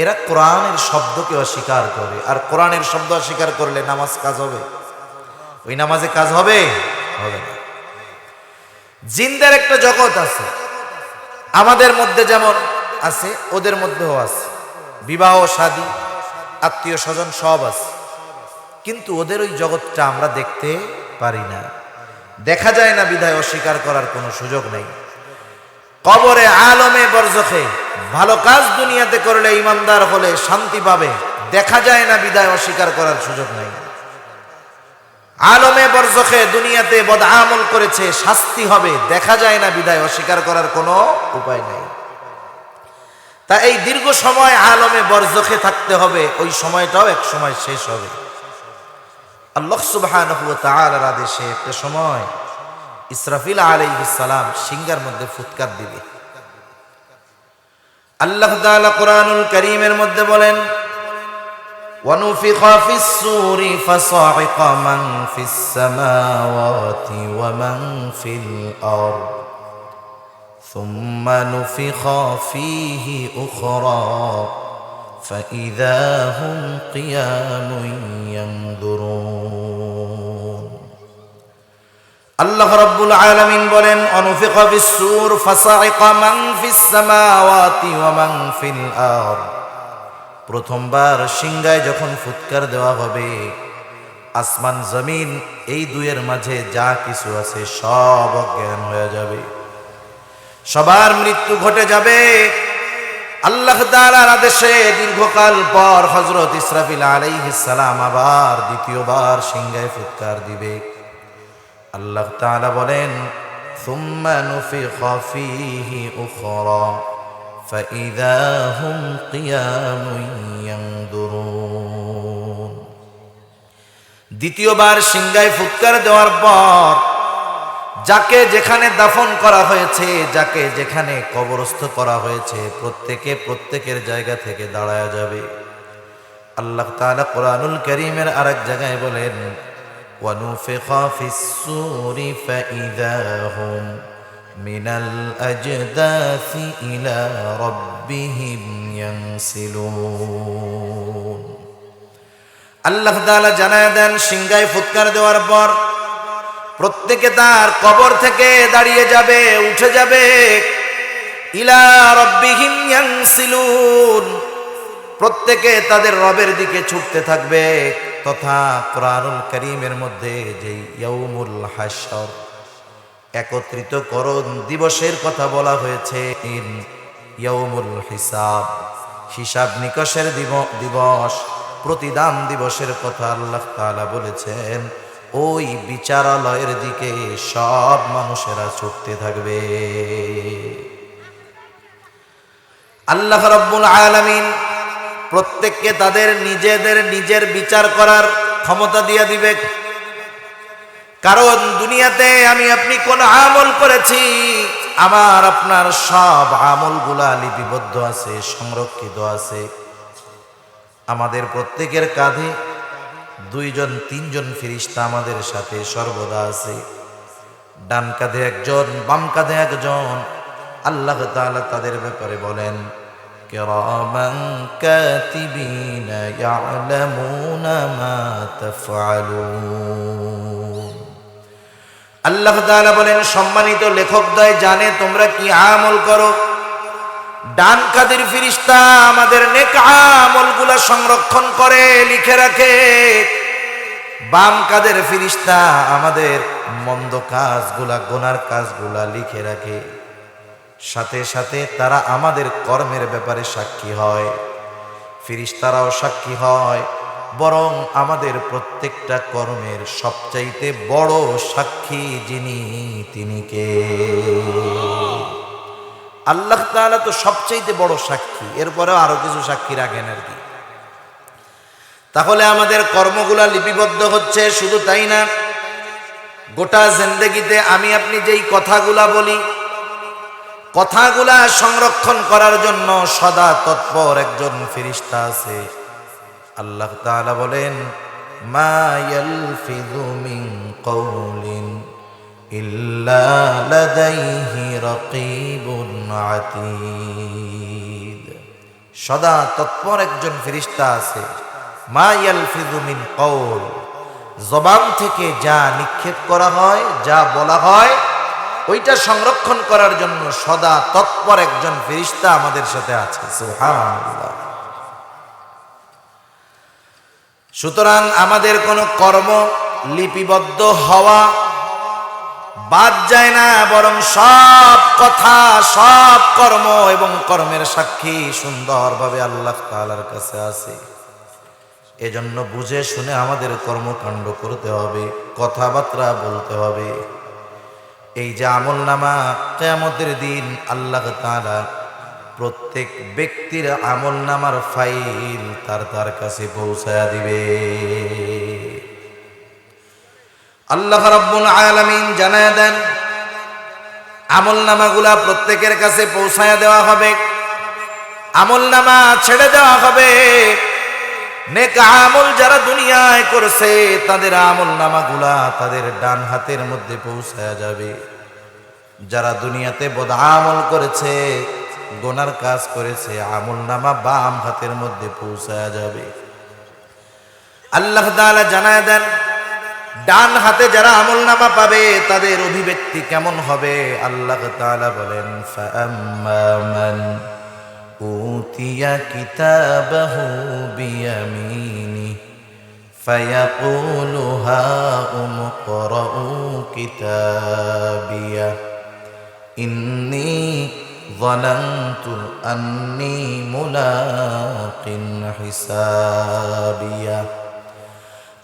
এরা কোরআনের শব্দকে অস্বীকার করে। আর কোরআনের শব্দ অস্বীকার করলে নামাজ কাজ হবে? ওই নামাজে কাজ হবে? হবে না। জিনদের একটা জগৎ আছে, আমাদের মধ্যে যেমন আছে ওদের মধ্যেও আছে। বিবাহ শাদী, আত্মীয় স্বজন সব আছে, কিন্তু ওদের ওই জগৎটা আমরা দেখতে পারি না, দেখা যায় না, বিধায় অস্বীকার করার কোনো সুযোগ নেই। কবরে আলমে বরজখে ভালো কাজ দুনিয়াতে করলে ইমানদার হলে শান্তি পাবে, দেখা যায় না, বিধায় অস্বীকার করার সুযোগ নেই। আলমে বরজখে দুনিয়াতে বদআমল করেছে, শাস্তি হবে, দেখা যায় না, বিধায় অস্বীকার করার কোনো উপায় নেই। তা এই দীর্ঘ সময় আলমে বরজখে থাকতে হবে, ওই সময়টাও এক সময় শেষ হবে। আল্লাহ সুবহানাহু ওয়া তাআলার আদেশে একটা সময় ইসরাফিল আলাইহিস সালাম সিংহার মধ্যে ফুৎকার দিবে। আল্লাহ তাআলা কোরআনুল কারীমের মধ্যে বলেন, ওয়ানুফিখা ফিস সূরি ফাসাইকা মান ফিস সামাওয়াতি ওয়া মান ফিল আরদ সুম্মা নুফিখা ফীহি উখরা ফাইযা হুম কিয়ামুন ইয়ানদুরুন। আল্লাহ রাব্বুল আলামিন বলেন, অনুফিকা ফিস সূর ফাসাইকা মান ফিস সামাওয়াতি ওয়া মান ফিল আরদ। প্রথমবার সিংহায় যখন ফুৎকার দেওয়া হবে, আসমান জমিন এই দুয়ের মাঝে যা কিছু আছে সব অজ্ঞান হয়ে যাবে, সবার মৃত্যু ঘটে যাবে। আল্লাহ তাআলার আদেশে দীর্ঘকাল পর হযরত ইসরাফিল আলাইহিস সালাম আবার দ্বিতীয়বার সিংহায় ফুৎকার দিবে। আল্লাহ তাআলা বলেন, সুম্মা নুফিখা ফীহি উখরা ফাইযা হুম কিয়ামুন ইয়ানদুরুন। দ্বিতীয়বার সিংহায় ফুৎকার দেওয়ার পর যাকে যেখানে দাফন করা হয়েছে, যাকে যেখানে কবরস্থ করা হয়েছে, প্রত্যেকের জায়গা থেকে দাঁড়ায়া যাবে। আল্লাহ তাআলা কোরআনুল কারীমের আরেক জায়গায় বলেন, ওয়ানুফিখা ফিস সূরি ফাইযা হুম মিনাল আজদাসি ইলা রাব্বিহিম ইয়ানসিলুন। আল্লাহ তাআলা জানায় দেন, সিংহায় ফুৎকার দেওয়ার পর প্রত্যেকে তার কবর থেকে দাঁড়িয়ে যাবে, উঠে যাবে, ইলা রাব্বিহিম ইয়ানসিলুন, প্রত্যেকে তাদের রবের দিকে ছুটতে থাকবে। তথা কোরআনুল কারীমের মধ্যে যে ইয়াউমুল হাশর, একত্রিতকরণ দিবসের কথা বলা হয়েছে, ইয়াউমুল হিসাব, হিসাব নিকাশের দিবস, প্রতিদান দিবসের কথা আল্লাহ তাআলা বলেছেন। ওই বিচারালয়ের দিকে সব মানুষেরা ছুটতে থাকবে। আল্লাহ রাব্বুল আলামিন প্রত্যেককে তাদের নিজের বিচার করার ক্ষমতা দিয়ে দিবে। কারণ দুনিয়াতে আমি আপনি কোন আমল করেছি, আমার আপনার সব আমলগুলা লিপিবদ্ধ আছে, সংরক্ষিত আছে। আমাদের প্রত্যেকের কাঁধে দুইজন তিনজন ফেরেশতা আমাদের সাথে সর্বদা আছে। ডান কাঁধে একজন, বাম কাঁধে একজন। আল্লাহ তাআলা তাদের ব্যাপারে বলেন, কিরামান কাতিবিনা ইয়ালামুনা মা তাফআলুন। আল্লাহ তাআলা বলেন, সম্মানিত লেখকদ্বয় জানে তোমরা কি আমল করো। ডান কাঁধের ফেরেশতা আমাদের নেক আমলগুলা সংরক্ষণ করে লিখে রাখে, বাম কাঁধের ফেরেশতা আমাদের মন্দ কাজগুলা, গুনার কাজগুলা লিখে রাখে। সাথে সাথে তারা আমাদের কর্মের ব্যাপারে সাক্ষী হয়। ফেরেশতারাও সাক্ষী হয়, বরং আমাদের প্রত্যেকটা কর্মের সবচাইতে বড় সাক্ষী যিনি, তিনি কে? আল্লাহ তাআলা তো সবচাইতে বড় সাক্ষী, এরপরেও আরো কিছু সাক্ষী রাখেন আর কি। তাহলে আমাদের কর্মগুলা লিপিবদ্ধ হচ্ছে। শুধু তাই না, গোটা জিন্দেগিতে আমি আপনি যেই কথাগুলা বলি, কথাগুলা সংরক্ষণ করার জন্য সদা তৎপর একজন ফেরেশতা আছে। আল্লাহ তাআলা বলেন, মা ইয়ালফিযু মিন কওলিন ইল্লা লাদাইহি রাকীবুন আতীদ। সদা তৎপর একজন ফেরেশতা আছে। মা ইয়ালফিযু মিন কওল, জবান থেকে যা নিক্ষেপ করা হয়, যা বলা হয়, ওইটা সংরক্ষণ করার জন্য সদা তৎপর একজন ফেরেশতা আমাদের সাথে আছে। সুবহানাল্লাহ। সুতরাং আমাদের কোনো কর্ম লিপিবদ্ধ হওয়া বাদ যায় না, বরং সব কথা, সব কর্ম এবং কর্মের সাক্ষী সুন্দরভাবে আল্লাহ তাআলার কাছে আছে। এজন্য বুঝে শুনে আমাদের কর্মকাণ্ড করতে হবে, কথাবার্তা বলতে হবে। এই যে আমলনামা, কিয়ামতের দিন আল্লাহ তাআলা প্রত্যেক ব্যক্তির আমলনামার ফাইল তার কাছে পৌঁছায়া দিবে। আল্লাহ রাব্বুল আলামিন জানায়া দেন, আমলনামাগুলা প্রত্যেকের কাছে পৌঁছায়া দেওয়া হবে, আমলনামা ছেড়ে দেওয়া হবে। নেক আমল যারা দুনিয়ায় করেছে তাদের আমলনামাগুলা তাদের ডান হাতের মধ্যে পৌঁছায়া যাবে। যারা দুনিয়াতে বদআমল করেছে, গুনার কাজ করেছে, আমলনামা বাম হাতের মধ্যে পৌঁছায়া যাবে। আল্লাহ তাআলা জানায় দেন, ডান হাতে যারা আমলনামা পাবে তাদের অভিব্যক্তি কেমন হবে। আল্লাহ তাআলা বলেন, ফাআম্মা মান উতিয়া কিতাবাহু বিয়ামিনি ফায়াকুলু হাউম ইকরাউ কিতাবিয়া ইন্নী যানানতু আন্নী মুলাকিন হিসাবিয়া।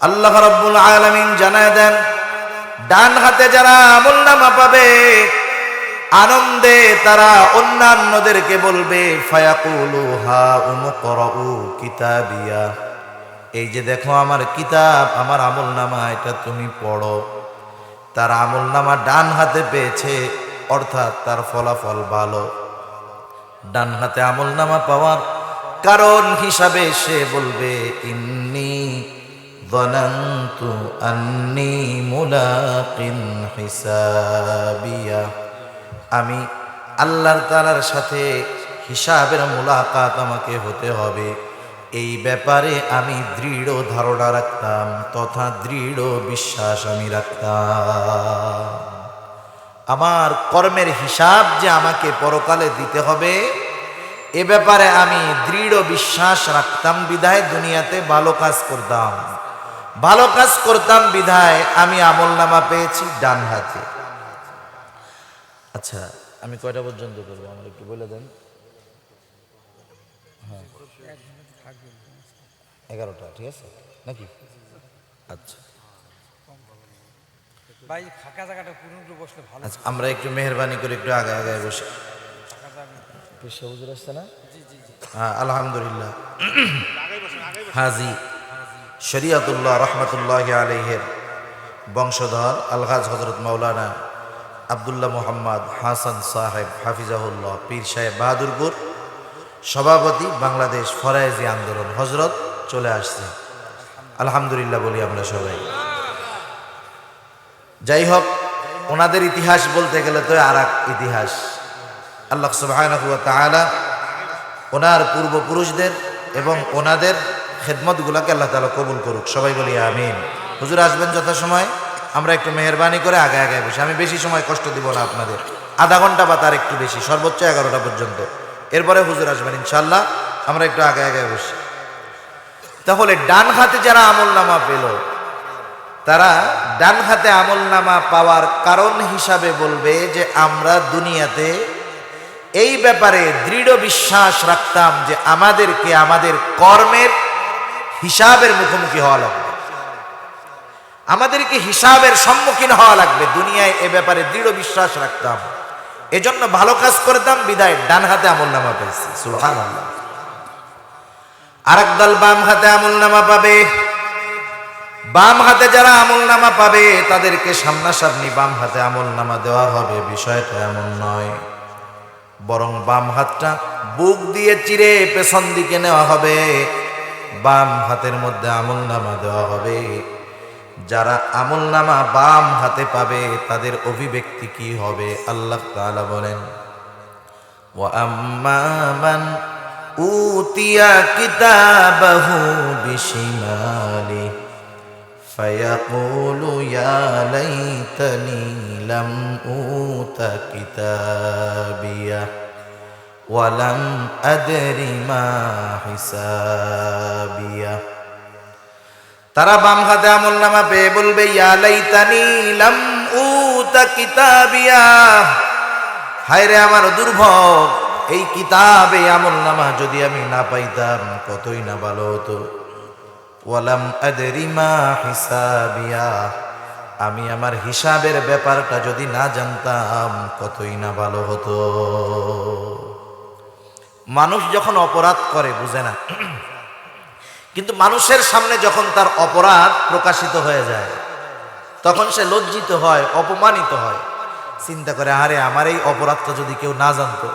আল্লাহ রাব্বুল আলামিন জানায় দেন, ডান হাতে যারা আমলনামা পাবে, আনন্দে তারা অন্যান্যদেরকে বলবে, ফায়াকুলু হাউম ইকরাউ কিতাবিয়া, এই যে দেখো আমার কিতাব, আমার আমলনামা, এটা তুমি পড়ো। তার আমলনামা ডান হাতে পেয়েছে, অর্থাৎ তার ফলাফল ভালো। ডান হাতে আমলনামা পাওয়ার কারণ হিসাবে সে বলবে, ইন্নী যানানতু আন্নী মুলাকিন হিসাবিয়া, আমি আল্লাহর তাআলার সাথে হিসাবের মুলাকাত আমাকে হতে হবে, এই ব্যাপারে আমি দৃঢ় ধারণা রাখতাম তথা দৃঢ় বিশ্বাস আমি রাখতাম। আমার কর্মের হিসাব যে আমাকে পরকালে দিতে হবে, এ ব্যাপারে আমি দৃঢ় বিশ্বাস রাখতাম বিধায় দুনিয়াতে ভালো কাজ করতাম। ভালো কাজ করতাম বিধায় আমি আমলনামা পেয়েছি ডান হাতে। আচ্ছা, আমি কয়টা পর্যন্ত করবো আমার একটু বলে দেন। হ্যাঁ, 11টা, ঠিক আছে নাকি? আচ্ছা ভাই, ফাঁকা জায়গাটা পুরো বসলে ভালো। আচ্ছা, আমরা একটু মেহরবানি করে একটু আগে আগে বসে। পেশা হুজুর আসছে না? হ্যাঁ, আলহামদুলিল্লাহ। হাজি শরিয়াতুল্লাহ রহমতুল্লাহি আলাইহির বংশধর আলহাজ হযরত মাওলানা আব্দুল্লাহ মোহাম্মদ হাসান সাহেব হাফিজাহুল্লাহ পীর সাহেব বাহাদুরপুর, সভাপতি বাংলাদেশ ফরায়েজি আন্দোলন, হযরত চলে আসছে। আলহামদুলিল্লাহ বলি আমরা সবাই। যাই হোক, ওনাদের ইতিহাস বলতে গেলে তো আর এক ইতিহাস। আল্লাহ সুবহানাহু ওয়া তাআলা ওনার পূর্বপুরুষদের এবং ওনাদের খেদমতগুলোকে আল্লাহ তাআলা কবুল করুক, সবাই বলি আমিন। হুজুর আসবেন যথাসময়, আমরা একটু মেহেরবানি করে আগে আগে বসি। আমি বেশি সময় কষ্ট দিব না আপনাদের, আধা ঘন্টা বা তার একটু বেশি, সর্বোচ্চ 11টা পর্যন্ত। এরপরে হুজুর আসবেন ইনশাআল্লাহ, আমরা একটু আগে আগে বসি। তাহলে ডান হাতে যারা আমলনামা পেল, তারা ডান হাতে আমলনামা পাওয়ার কারণ হিসাবে বলবে যে আমরা দুনিয়াতে এই ব্যাপারে দৃঢ় বিশ্বাস রাখতাম যে আমাদেরকে আমাদের কর্মের হিসাবের মুখোমুখি হওয়া লাগবে, আমাদেরকে হিসাবের সম্মুখীন হওয়া লাগবে। দুনিয়ায় এ ব্যাপারে দৃঢ় বিশ্বাস রাখতাম, এজন্য ভালো কাজ করতাম, বিদায় ডান হাতে আমলনামা পেয়েছি। সুবহানাল্লাহ। আরেক দল বাম হাতে আমলনামা পাবে। বাম হাতে যারা আমলনামা পাবে তাদেরকে সামনাসামনি বাম হাতে আমলনামা দেওয়া হবে, বিষয়টা এমন নয়। বরং বাম হাতটা বুক দিয়ে চিরে পেছন দিকে নেওয়া হবে, বাম হাতের মধ্যে আমলনামা দেওয়া হবে। যারা আমলনামা বাম হাতে পাবে তাদের অভিব্যক্তি কি হবে? আল্লাহ তাআলা বলেন, ওয়া আম্মা মান উতিয়া কিতাবাহু বিশিমালি ফায়াকুলু ইয়া লাইতানি লাম উতা কিতাবিয়া ওয়া লাম আদরি মা হিসাবিয়া। তারা বাম হাতে আমলনামা পেয়ে বলবে, ইয়া লাইতানি লাম উতা কিতাবিয়া, হায় রে আমার দুর্ভোগ, এই কিতাবে আমলনামা যদি আমি না পাইতাম কতই না ভালো হতো। ওয়ালাম আদরি মা হিসাবিয়া, আমি আমার হিসাবের ব্যাপারটা যদি না জানতাম কতই না ভালো হতো। মানুষ যখন অপরাধ করে বুঝে না, কিন্তু মানুষের সামনে যখন তার অপরাধ প্রকাশিত হয়ে যায় তখন সে লজ্জিত হয়, অপমানিত হয়, চিন্তা করে আরে আমার এই অপরাধটা যদি কেউ না জানতো।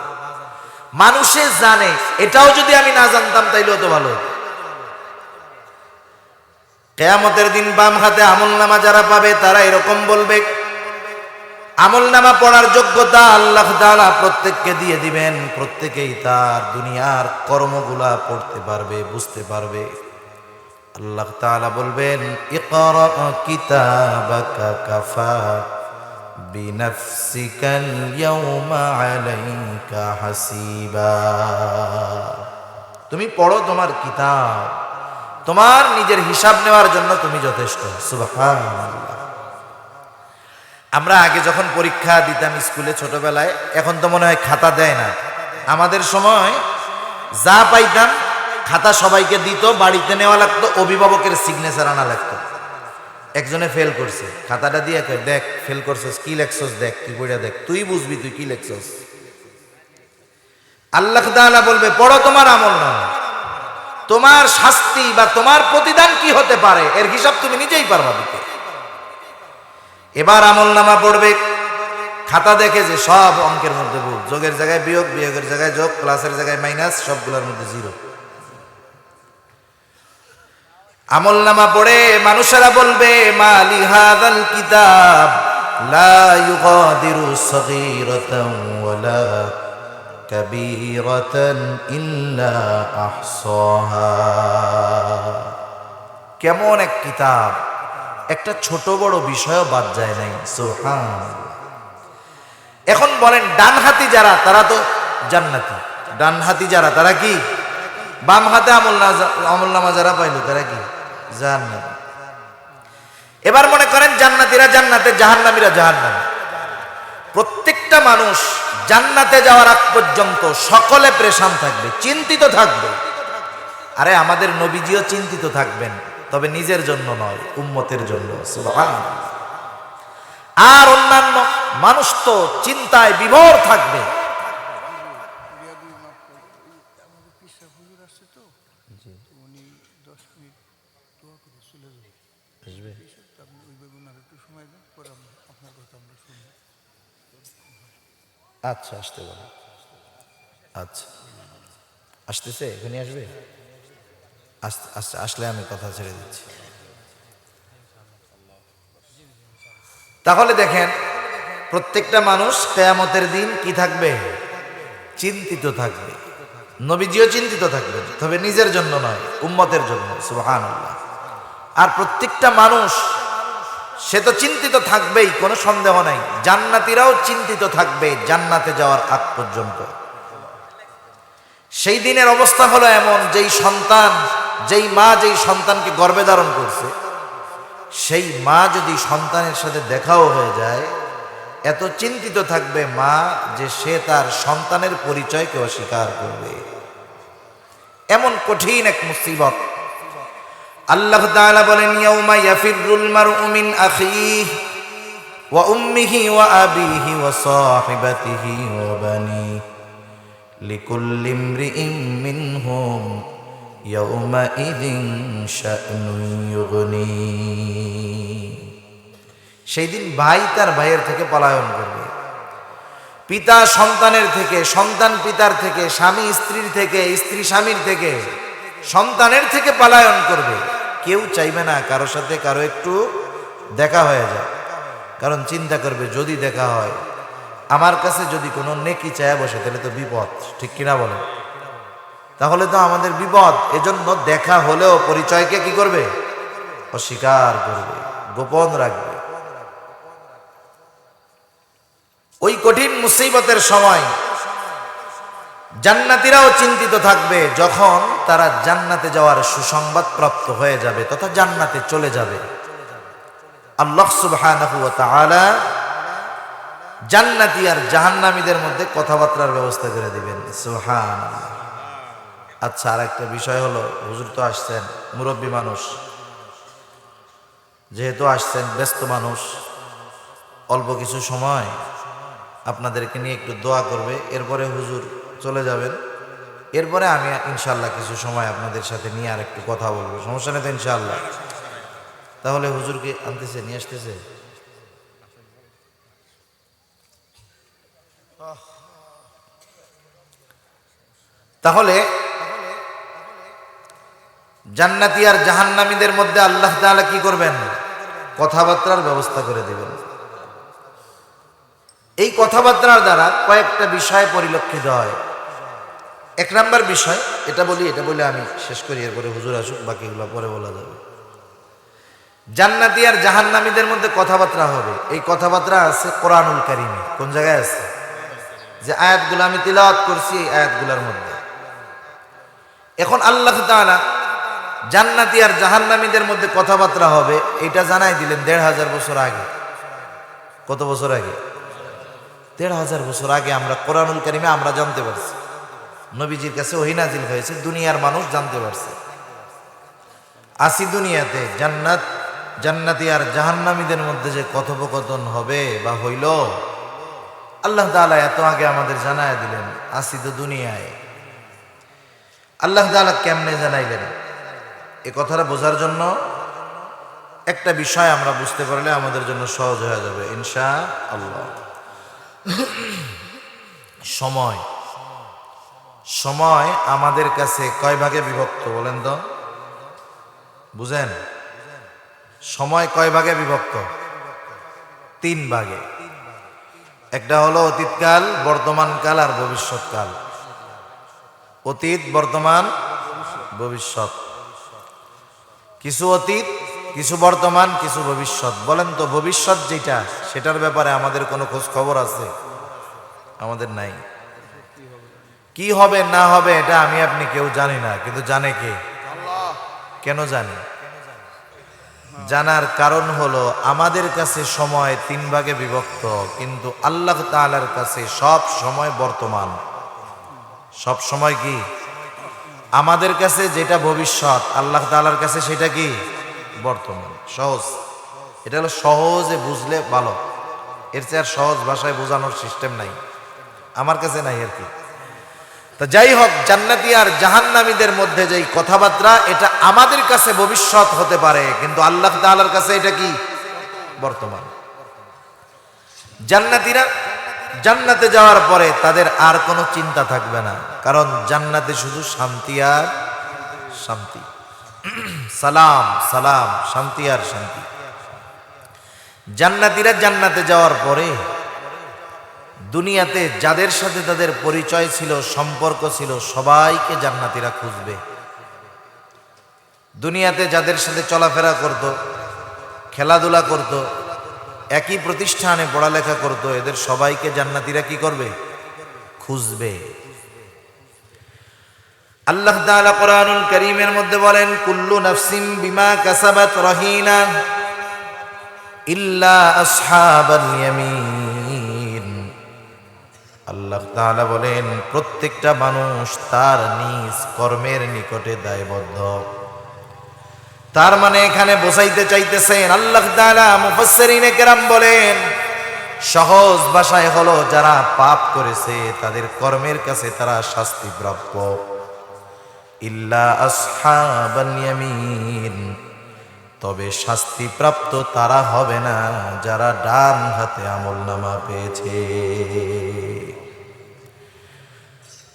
মানুষে জানে, এটাও যদি আমি না জানতাম তাইলেও তো ভালো হতো। কিয়ামতের দিন বাম হাতে আমলনামা যারা পাবে তারা এরকম বলবে, আমলনামা পড়ার যোগ্যতা আল্লাহ তাআলা প্রত্যেককে দিয়ে দিবেন, প্রত্যেকেই তার দুনিয়ার কর্মগুলা পড়তে পারবে, বুঝতে পারবে। আল্লাহ তাআলা বলবেন, ইকরা কিতাবাকা কাফা বিনাফসিকাল ইয়াওমা আলাইকা হাসিবা। তুমি পড়ো তোমার কিতাব, তোমার নিজের হিসাব নেওয়ার জন্য তুমি যথেষ্ট। সুবহানাল্লাহ। আমরা আগে যখন পরীক্ষা দিতাম স্কুলে ছোটবেলায়, এখন তো মনে হয় খাতা দেয় না। আমাদের সময় যা পাইতাম খাতা সবাইকে দিত, বাড়িতে নেওয়া লাগতো, অভিভাবকের সিগনেচার আনা লাগতো। একজনে ফেল করছে, খাতাটা দিয়ে কয়, দেখ ফেল করছস, কি লেখছস দেখ, তুই পড়া দেখ, তুই বুঝবি তুই কি লেখছস। আল্লাহ তাআলা বলবে, পড়ো তোমার আমলনামা, তোমার শাস্তি বা তোমার প্রতিদান কি হতে পারে এর হিসাব তুমি নিজেই পারবা দিতে। এবার আমলনামা পড়বে, খাতা দেখে যে সব অঙ্কের মধ্যে ভুল, যোগের জায়গায় বিয়োগ, বিয়োগের জায়গায় যোগ, প্লাসের জায়গায় মাইনাস, সবগুলোর মধ্যে জিরো। আমলনামা পড়ে মানুষেরা বলবে, মা লিহাযাল কিতাব লা ইউগাদিরু সগীরাতান ওয়ালা কাবীরাতান ইল্লা আহসাহা। কেমন এক কিতাব, একটা ছোট বড় বিষয়ও বাদ যায় নাই। সুবহানাল্লাহ। এখন বলেন, ডানহাতি যারা তারা তো জান্নাতি, ডানহাতি যারা তারা কি? বাম হাতে আমলনামা যারা পাইল তারা কি? জান্নাতি। এবার মনে করেন জান্নাতীরা জান্নাতে, জাহান্নামীরা জাহান্নামে। প্রত্যেকটা মানুষ জান্নাতে যাওয়ার আগ পর্যন্ত সকলে পেরেশান থাকবে, চিন্তিত থাকবে। আরে আমাদের নবীজিও চিন্তিত থাকবেন, তবে নিজের জন্য নয়, উম্মতের জন্য। সুবহানাল্লাহ। আর অন্যান্য মানুষ তো চিন্তায় বিভোর থাকবে। আচ্ছা, আসতে বলো। আচ্ছা, আসতেছে, এখনই আসবে। আস্তে আস্তে আসলে আমি কথা ছেড়ে দিচ্ছি। তাহলে দেখেন, প্রত্যেকটা মানুষ কিয়ামতের দিন কি থাকবে? চিন্তিত থাকবে। নবীজিও চিন্তিত থাকবেন, তবে নিজের জন্য নয়, উম্মতের জন্য। সুবহানাল্লাহ। আর প্রত্যেকটা মানুষ সে তো চিন্তিত থাকবেই, কোনো সন্দেহ নাই। জান্নাতীরাও চিন্তিত থাকবে জান্নাতে যাওয়ার আগ পর্যন্ত। সেই দিনের অবস্থা হলো এমন, যেই মা যেই সন্তানকে গর্ভে ধারণ করছে, সেই মা যদি সন্তানের সাথে দেখাও হয়ে যায়, এত চিন্তিত থাকবে মা যে সে তার সন্তানের পরিচয়কে অস্বীকার করবে। এমন কঠিন এক মুসিবত। আল্লাহ তাআলা বলেন, ইয়াউমা ইয়াফিরুল মারউ মিন আখিহি ওয়া উম্মিহি ওয়া আবিহি ওয়া সাহিবাতিহি ওয়া বানিহি লিকুল্লি ইমরিইম মিনহুম ইয়াউমাইযিন শা'নুন ইউগনি। সেই দিন ভাই তার ভাইয়ের থেকে পলায়ন করবে, পিতা সন্তানের থেকে, সন্তান পিতার থেকে, স্বামী স্ত্রীর থেকে, স্ত্রী স্বামীর থেকে, সন্তানের থেকে পলায়ন করবে। কেউ চাইবে না কারোর সাথে কারো একটু দেখা হয়ে যায়, কারণ চিন্তা করবে যদি দেখা হয়, আমার কাছে যদি কোনো নেকি চায় বসে, তাহলে তো বিপদ। ঠিক কিনা বলেন? তাহলে তো আমাদের বিপদ। এজন্য দেখা হলেও পরিচয়কে কি করবে? অস্বীকার করবে, গোপন রাখবে। ওই কঠিন মুসিবতের সময় জান্নাতীরাও চিন্তিত থাকবে, যখন তারা জান্নাতে যাওয়ার সুসংবাদ প্রাপ্ত হয়ে যাবে তথা জান্নাতে চলে যাবে। আল্লাহ সুবহানাহু ওয়া তাআলা জান্নাতী আর জাহান্নামীদের মধ্যে কথাবার্তার ব্যবস্থা করে দিবেন। সুবহানাল্লাহ। আচ্ছা, আর একটা বিষয় হলো, হুজুর তো আসছেন, মুরব্বী মানুষ, যেহেতু আসছেন, ব্যস্ত মানুষ, অল্প কিছু সময় আপনাদেরকে নিয়ে একটু দোয়া করবে, এরপরে হুজুর চলে যাবেন। এরপরে আমি ইনশাআল্লাহ কিছু সময় আপনাদের সাথে নিয়ে আর একটু কথা বলবো, সমস্যা নেই তো ইনশাআল্লাহ? তাহলে হুজুরকে আনতেছে, নিয়ে আসতেছে। তাহলে জান্নাতী আর জাহান্নামীদের মধ্যে আল্লাহ তাআলা কি করবেন? কথাবার্তার ব্যবস্থা করে দিবেন। এই কথাবার্তার দ্বারা কয়েকটা বিষয় পরিলক্ষিত হয়। এক নাম্বার বিষয়, এটা বলি আমি শেষ করি, এরপরে হুজুর আসুক, বাকিগুলো পরে বলা যাবে। জান্নাতী আর জাহান্নামীদের মধ্যে কথাবার্তা হবে। এই কথাবার্তা আছে কোরআনুল কারীমে। কোন জায়গায় আছে? যে আয়াতগুলো আমি তিলাওয়াত করছি, এই আয়াতগুলোর মধ্যে। এখন আল্লাহ তাআলা জান্নাতী আর জাহান্নামীদের মধ্যে কথাবার্তা হবে, এটা জানাই দিলেন ১৫০০ বছর আগে। কত বছর আগে? ১৫০০ বছর আগে আমরা কোরআনুল কারীমে আমরা জানতে পারছি, নবীজির কাছে ওহী নাজিল হয়েছে, দুনিয়ার মানুষ জানতে পারছে। আসি দুনিয়াতে জান্নাতী আর জাহান্নামীদের মধ্যে যে কথোপকথন হবে বা হইল, আল্লাহ তাআলা এত আগে আমাদের জানায় দিলেন। আসি তো দুনিয়ায়, আল্লাহ তাআলা কেমনে জানাইলেন? এ কথাটা বোঝার জন্য একটা বিষয় আমরা বুঝতে পারলে আমাদের জন্য সহজ হয়ে যাবে ইনশাআল্লাহ। সময় আমাদের কাছে কয় ভাগে বিভক্ত বলেন তো? বুঝেন? সময় কয় ভাগে বিভক্ত? 3 ভাগে। একটা হলো অতীতকাল, বর্তমানকাল আর ভবিষ্যৎকাল। অতীত, বর্তমান, ভবিষ্যৎ। কিছু অতীত, কিছু বর্তমান, কিছু ভবিষ্যৎ। বলেন তো, ভবিষ্যৎ যেটা, সেটার ব্যাপারে আমাদের কোনো খোঁজ খবর আছে? আমাদের নাই। কি হবে না হবে এটা আমি আপনি কেউ জানি না, কিন্তু জানে কে? কেন জানি? জানার কারণ হলো আমাদের কাছে সময় 3 ভাগে বিভক্ত, কিন্তু আল্লাহ তাআলার কাছে সব সময় বর্তমান। সব সময় কি? আমাদের কাছে যেটা ভবিষ্যৎ, আল্লাহ তাআলার কাছে সেটা কি? বর্তমান। সহজ। এটা হলো সহজে বুঝলে ভালো, এর চেয়ে আর সহজ ভাষায় বোঝানোর সিস্টেম নাই, আমার কাছে নাই আর কি। তা যাই হোক, জান্নাতী আর জাহান্নামীদের মধ্যে যেই কথাবার্তা, এটা আমাদের কাছে ভবিষ্যৎ হতে পারে, কিন্তু আল্লাহ তাআলার কাছে এটা কি? বর্তমান। জান্নাতীরা জান্নাতে যাওয়ার পরে তাদের আর কোনো চিন্তা থাকবে না, কারণ জান্নাতে শুধু শান্তি আর শান্তি। সালাম সালাম, শান্তি আর শান্তি। জান্নাতীরা জান্নাতে যাওয়ার পরে দুনিয়াতে যাদের সাথে তাদের পরিচয় ছিল, সম্পর্ক ছিল, সবাইকে জান্নাতীরা খুঁজবে। দুনিয়াতে যাদের সাথে চলাফেরা করত, খেলাধুলা করত, একই প্রতিষ্ঠানে পড়ালেখা করত, এদের সবাইকে জান্নাতীরা কি করবে? খুঁজবে। আল্লাহ তাআলা কোরআনুল কারীমের মধ্যে বলেন, কুল্লু নাফসিন বিমা কাসাবাত রহিনা ইল্লা আসহাবাল ইয়ামিন। আল্লাহ তাআলা বলেন, প্রত্যেকটা মানুষ তার নিজ কর্মের নিকটে দায়বদ্ধ। তার মানে এখানে বোঝাইতে চাইতেছেন আল্লাহ তাআলা, মুফাসসিরিনে কেরাম বলেন, সহজ ভাষায় হলো যারা পাপ করেছে তাদের কর্মের কাছে তারা শাস্তিপ্রাপ্য। ইল্লা আসহাবাল ইয়ামিন, তবে শাস্তিপ্রাপ্ত তারা হবে না যারা ডান হাতে আমলনামা পেয়েছে।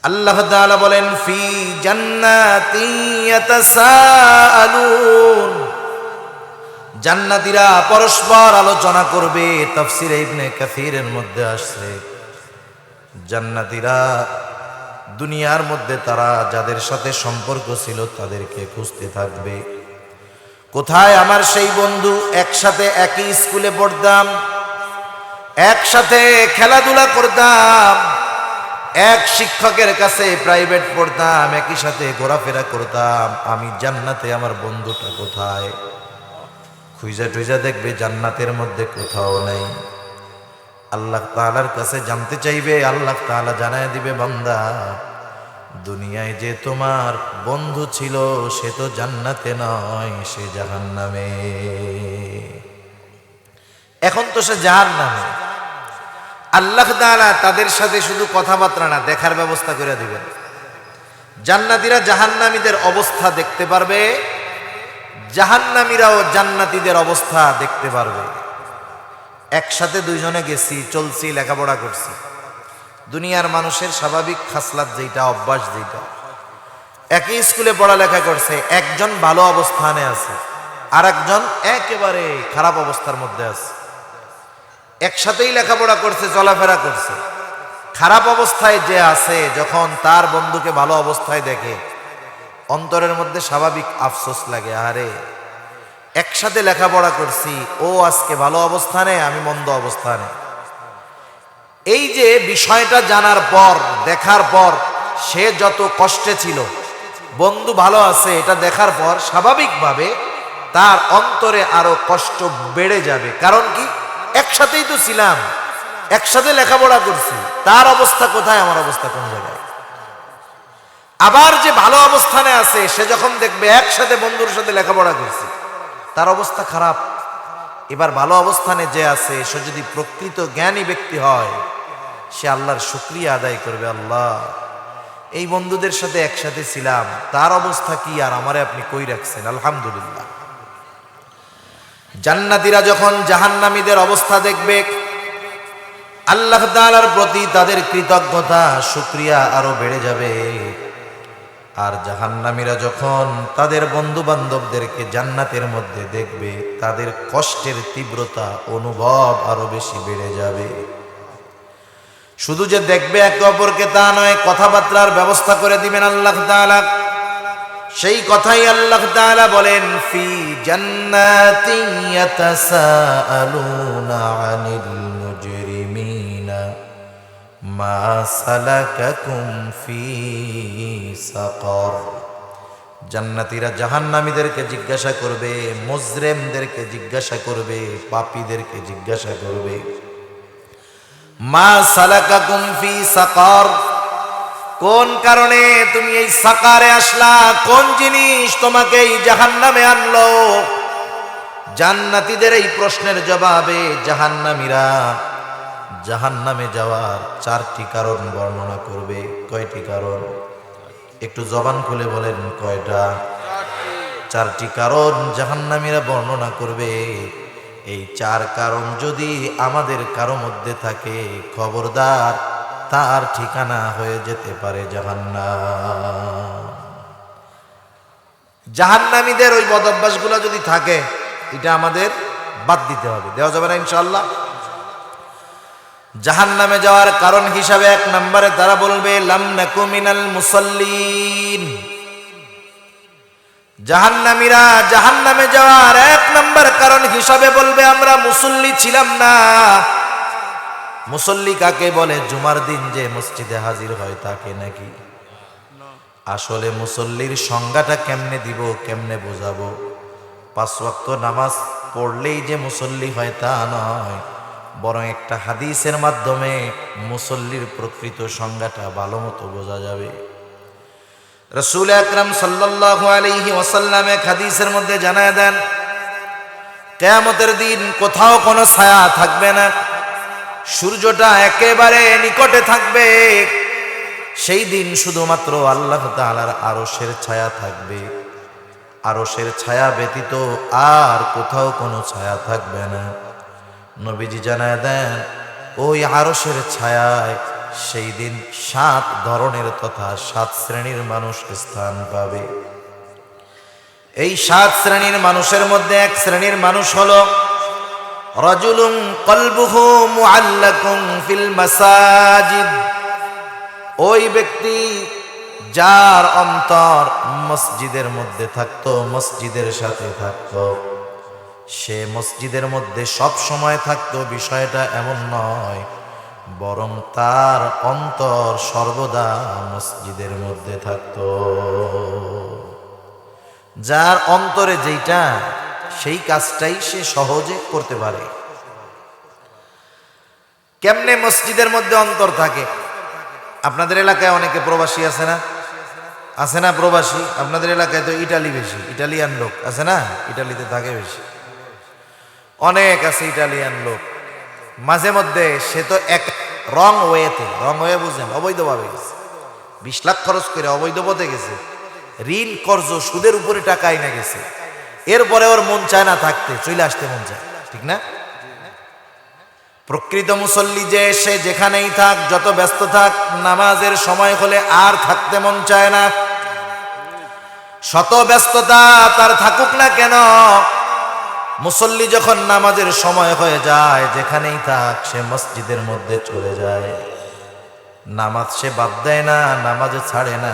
আল্লাহ তাআলা বলেন, ফি জান্নাতি ইয়াতাসাআলুন, জান্নাতীরা পরস্পর আলোচনা করবে। তাফসীরে ইবনে কাসীরের মধ্যে আসছে, জান্নাতীরা দুনিয়ার মধ্যে তারা যাদের সাথে সম্পর্ক ছিল তাদেরকে খুঁজতে থাকবে। কোথায় আমার সেই বন্ধু, একসাথে একই স্কুলে পড়তাম, একসাথে খেলাধুলা করতাম, এক শিক্ষকের কাছে প্রাইভেট পড়তাম, একই সাথে ঘোরাফেরা করতাম, আমি জান্নাতে আমার বন্ধুটা কোথায়? খুঁজা টুইজা দেখবে জান্নাতের মধ্যে কোথাও নেই। আল্লাহ তাআলার কাছে জানতে চাইবে, আল্লাহ তাআলা জানায় দিবে, বান্দা দুনিয়ায় যে তোমার বন্ধু ছিল সে তো জান্নাতে নয়, সে জাহান্নামে। এখন তো সে জাহান্নামে। আল্লাহ তাআলা তাদের সাথে শুধু কথাবার্তা না, দেখার ব্যবস্থা করে দিবেন। জান্নাতীরা জাহান্নামীদের অবস্থা দেখতে পারবে, জাহান্নামীরাও জান্নাতীদের অবস্থা দেখতে পারবে। একসাথে দুইজনে গেছি, চলছি, লেখাপড়া করছি। দুনিয়ার মানুষের স্বাভাবিক খাসলাত যেটা, অভ্যাস যেটা, একই স্কুলে পড়ালেখা করছে, একজন ভালো অবস্থানে আছে আর একজন একেবারে খারাপ অবস্থার মধ্যে আছে। একসাথেই লেখাপড়া করছে, চলাফেরা করছে। খারাপ অবস্থায় যে আছে, যখন তার বন্ধুকে ভালো অবস্থায় দেখে অন্তরের মধ্যে স্বাভাবিক আফসোস লাগে, আরে একসাথে লেখাপড়া করছি, ও আজকে ভালো অবস্থানে, আমি মন্দ অবস্থানে। এই যে বিষয়টা জানার পর, দেখার পর, সে যত কষ্টে ছিল, বন্ধু ভালো আছে এটা দেখার পর স্বাভাবিকভাবে তার অন্তরে আরো কষ্ট বেড়ে যাবে। কারণ কি, একসাথেই তো ছিলাম, একসাথে লেখাপড়া করছি, তার অবস্থা কোথায়, আমার অবস্থা কোন জায়গায়। আবার যে ভালো অবস্থানে আছে, সে যখন দেখবে একসাথে বন্ধুর সাথে লেখাপড়া করছি, তার অবস্থা খারাপ। এবার ভালো অবস্থানে যে আছে, সে যদি প্রকৃত জ্ঞানী ব্যক্তি হয়, সে আল্লাহর শুকরিয়া আদায় করবে, আল্লাহ এই বন্ধুদের সাথে একসাথে ছিলাম, তার অবস্থা কি আর আমারে আপনি কই রাখছেন, আলহামদুলিল্লাহ। জান্নাতীরা যখন জাহান্নামীদের অবস্থা দেখবে, আল্লাহ তাআলার প্রতি তাদের কৃতজ্ঞতা, শুকরিয়া আরো বেড়ে যাবে। আর জাহান্নামীরা যখন তাদের বন্ধু বান্ধবদেরকে জান্নাতের মধ্যে দেখবে, তাদের কষ্টের তীব্রতা অনুভব আরো বেশি বেড়ে যাবে। শুধু যে দেখবে একে অপরকে তা নয়, কথাবার্তার ব্যবস্থা করে দিবেন আল্লাহ তাআলা। সেই কথাই আল্লাহ তাআলা বলেন, ফি জান্নাতিন ইয়াতাসাআলুনা আনিল মুজরিমিনা মা সালাকাকুম ফি সাকার। জান্নাতীরা জাহান্নামীদেরকে জিজ্ঞাসা করবে, মুজরিমদেরকে জিজ্ঞাসা করবে, পাপীদেরকে জিজ্ঞাসা করবে, মা সালাকাকুম ফি সাকার, কোন কারণে তুমি এই সাকারে আসলা, কোন জিনিস তোমাকে এই জাহান্নামে আনলো। জান্নাতীদের এই প্রশ্নের জবাবে জাহান্নামীরা জাহান্নামে যাওয়ার 4টি কারণ বর্ণনা করবে। কয়টি কারণ? একটু জবান খুলে বলেন, কয়টা? 4টি কারণ জাহান্নামীরা বর্ণনা করবে। এই 4 কারণ যদি আমাদের কারো মধ্যে থাকে, খবরদার, তার ঠিকানা হয়ে যেতে পারে জাহান্নাম। জাহান্নামীদের ওই বদ অভ্যাসগুলো যদি থাকে এটা আমাদের বাদ দিতে হবে, দেওয়া যাবে না ইনশাআল্লাহ। জাহান্নামে যাওয়ার কারণ হিসাবে 1 নম্বরে তারা বলবে লাম নাকু মিনাল মুসাল্লিন। জাহান্নামীরা জাহান্নামে যাওয়ার 1 নম্বর কারণ হিসাবে বলবে আমরা মুসল্লি ছিলাম না। মুসল্লি কাকে বলে? জুমার দিন যে মসজিদে হাজির হয় তাকে নাকি? আসলে মুসল্লির সংজ্ঞাটা কেমনে দিব, কেমনে বোঝাবো? 5 ওয়াক্ত নামাজ পড়লেই যে মুসল্লি হয় তা নয়, বরং একটা হাদিসের মাধ্যমে মুসল্লির প্রকৃত সংজ্ঞাটা ভালো মতো বোঝা যাবে। রাসূল আকরাম সাল্লাল্লাহু আলাইহি ওয়াসাল্লাম এক হাদিসের মধ্যে জানায় দেন, কিয়ামতের দিন কোথাও কোনো ছায়া থাকবে না, সূর্যটা একেবারে নিকটে থাকবে। সেই দিন শুধুমাত্র আল্লাহ তাআলার আরশের ছায়া থাকবে, আরশের ছায়া ব্যতীত আর কোথাও কোনো ছায়া থাকবে না। নবীজি জানায় দেন, ওই আরশের ছায়ায় সেই দিন 7 ধরনের তথা 7 শ্রেণীর মানুষ স্থান পাবে। এই 7 শ্রেণীর মানুষের মধ্যে 1 শ্রেণীর মানুষ হলো রাজুলুন কলবুহু মুআল্লাকুন ফিল মাসাজিদ। ওই ব্যক্তি যার অন্তর মসজিদের মধ্যে থাকতো, মসজিদের সাথে থাকতো, সে মসজিদের মধ্যে সব সময় থাকতো, বিষয়টা এমন নয়, বরং তার অন্তর সর্বদা মসজিদের মধ্যে থাকতো। যার অন্তরে যেইটা, সেই কাজটাই সে সহজে করতে পারে। কেমনে মসজিদের মধ্যে অন্তর থাকে? আপনাদের এলাকায় অনেকে প্রবাসী আছে না? আছে না প্রবাসী? আপনাদের এলাকায় তো ইটালি বেশি, ইটালিয়ান লোক আছে না? ইটালিতে থাকে বেশি, অনেক আছে ইটালিয়ান লোক। মাঝে মধ্যে সে তো এক রং ওয়েতে, রং ওয়ে বুঝেন, অবৈধভাবে গেছে, 20 লাখ খরচ করে অবৈধ পথে গেছে, ঋণ কর্জ সুদের উপরে টাকা এনে গেছে, এরপরে ওর মন চায় না থাকতে, চলে আসতে মন চায়, ঠিক না? প্রকৃত মুসল্লি যে সে যেখানেই থাক, যত ব্যস্ত থাক, নামাজের সময় হলে আর থাকতে মন চায় না। শত ব্যস্ততা তার থাকুক না কেন, মুসল্লি যখন নামাজের সময় হয়ে যায়, যেখানেই থাক সে মসজিদের মধ্যে চলে যায়। নামাজ সে বাদ দেয় না, নামাজ ছাড়ে না,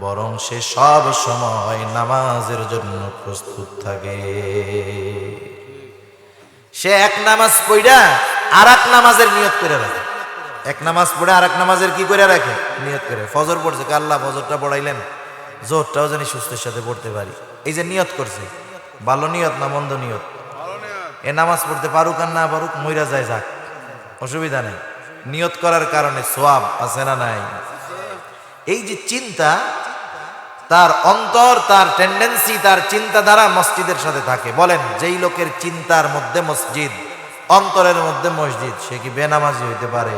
বরং সে সব সময় নামাজের জন্য প্রস্তুত থাকে। সে এক নামাজ পড়া আর এক নামাজের নিয়ত করে রাখে, এক নামাজ পড়ে আর এক নামাজের কি করে রাখে? নিয়ত করে। ফজর পড়ছে, আল্লাহ ফজরটা পড়াইলেন, জোহরটাও জানি সুস্থের সাথে পড়তে পারি, এই যে নিয়ত করছে, ভালো নিয়ত না মন্দ নিয়ত? এ নামাজ পড়তে পারুক আর না পারুক, মইরা যায় যাক, অসুবিধা নেই। নিয়ত করার কারণে সওয়াব আছে না নাই? এই যে চিন্তা, তার অন্তর, তার টেন্ডেন্সি, তার চিন্তাধারা মসজিদের সাথে থাকে। বলেন, যেই লোকের চিন্তার মধ্যে মসজিদ, অন্তরের মধ্যে মসজিদ, সে কি বেনামাজি হইতে পারে?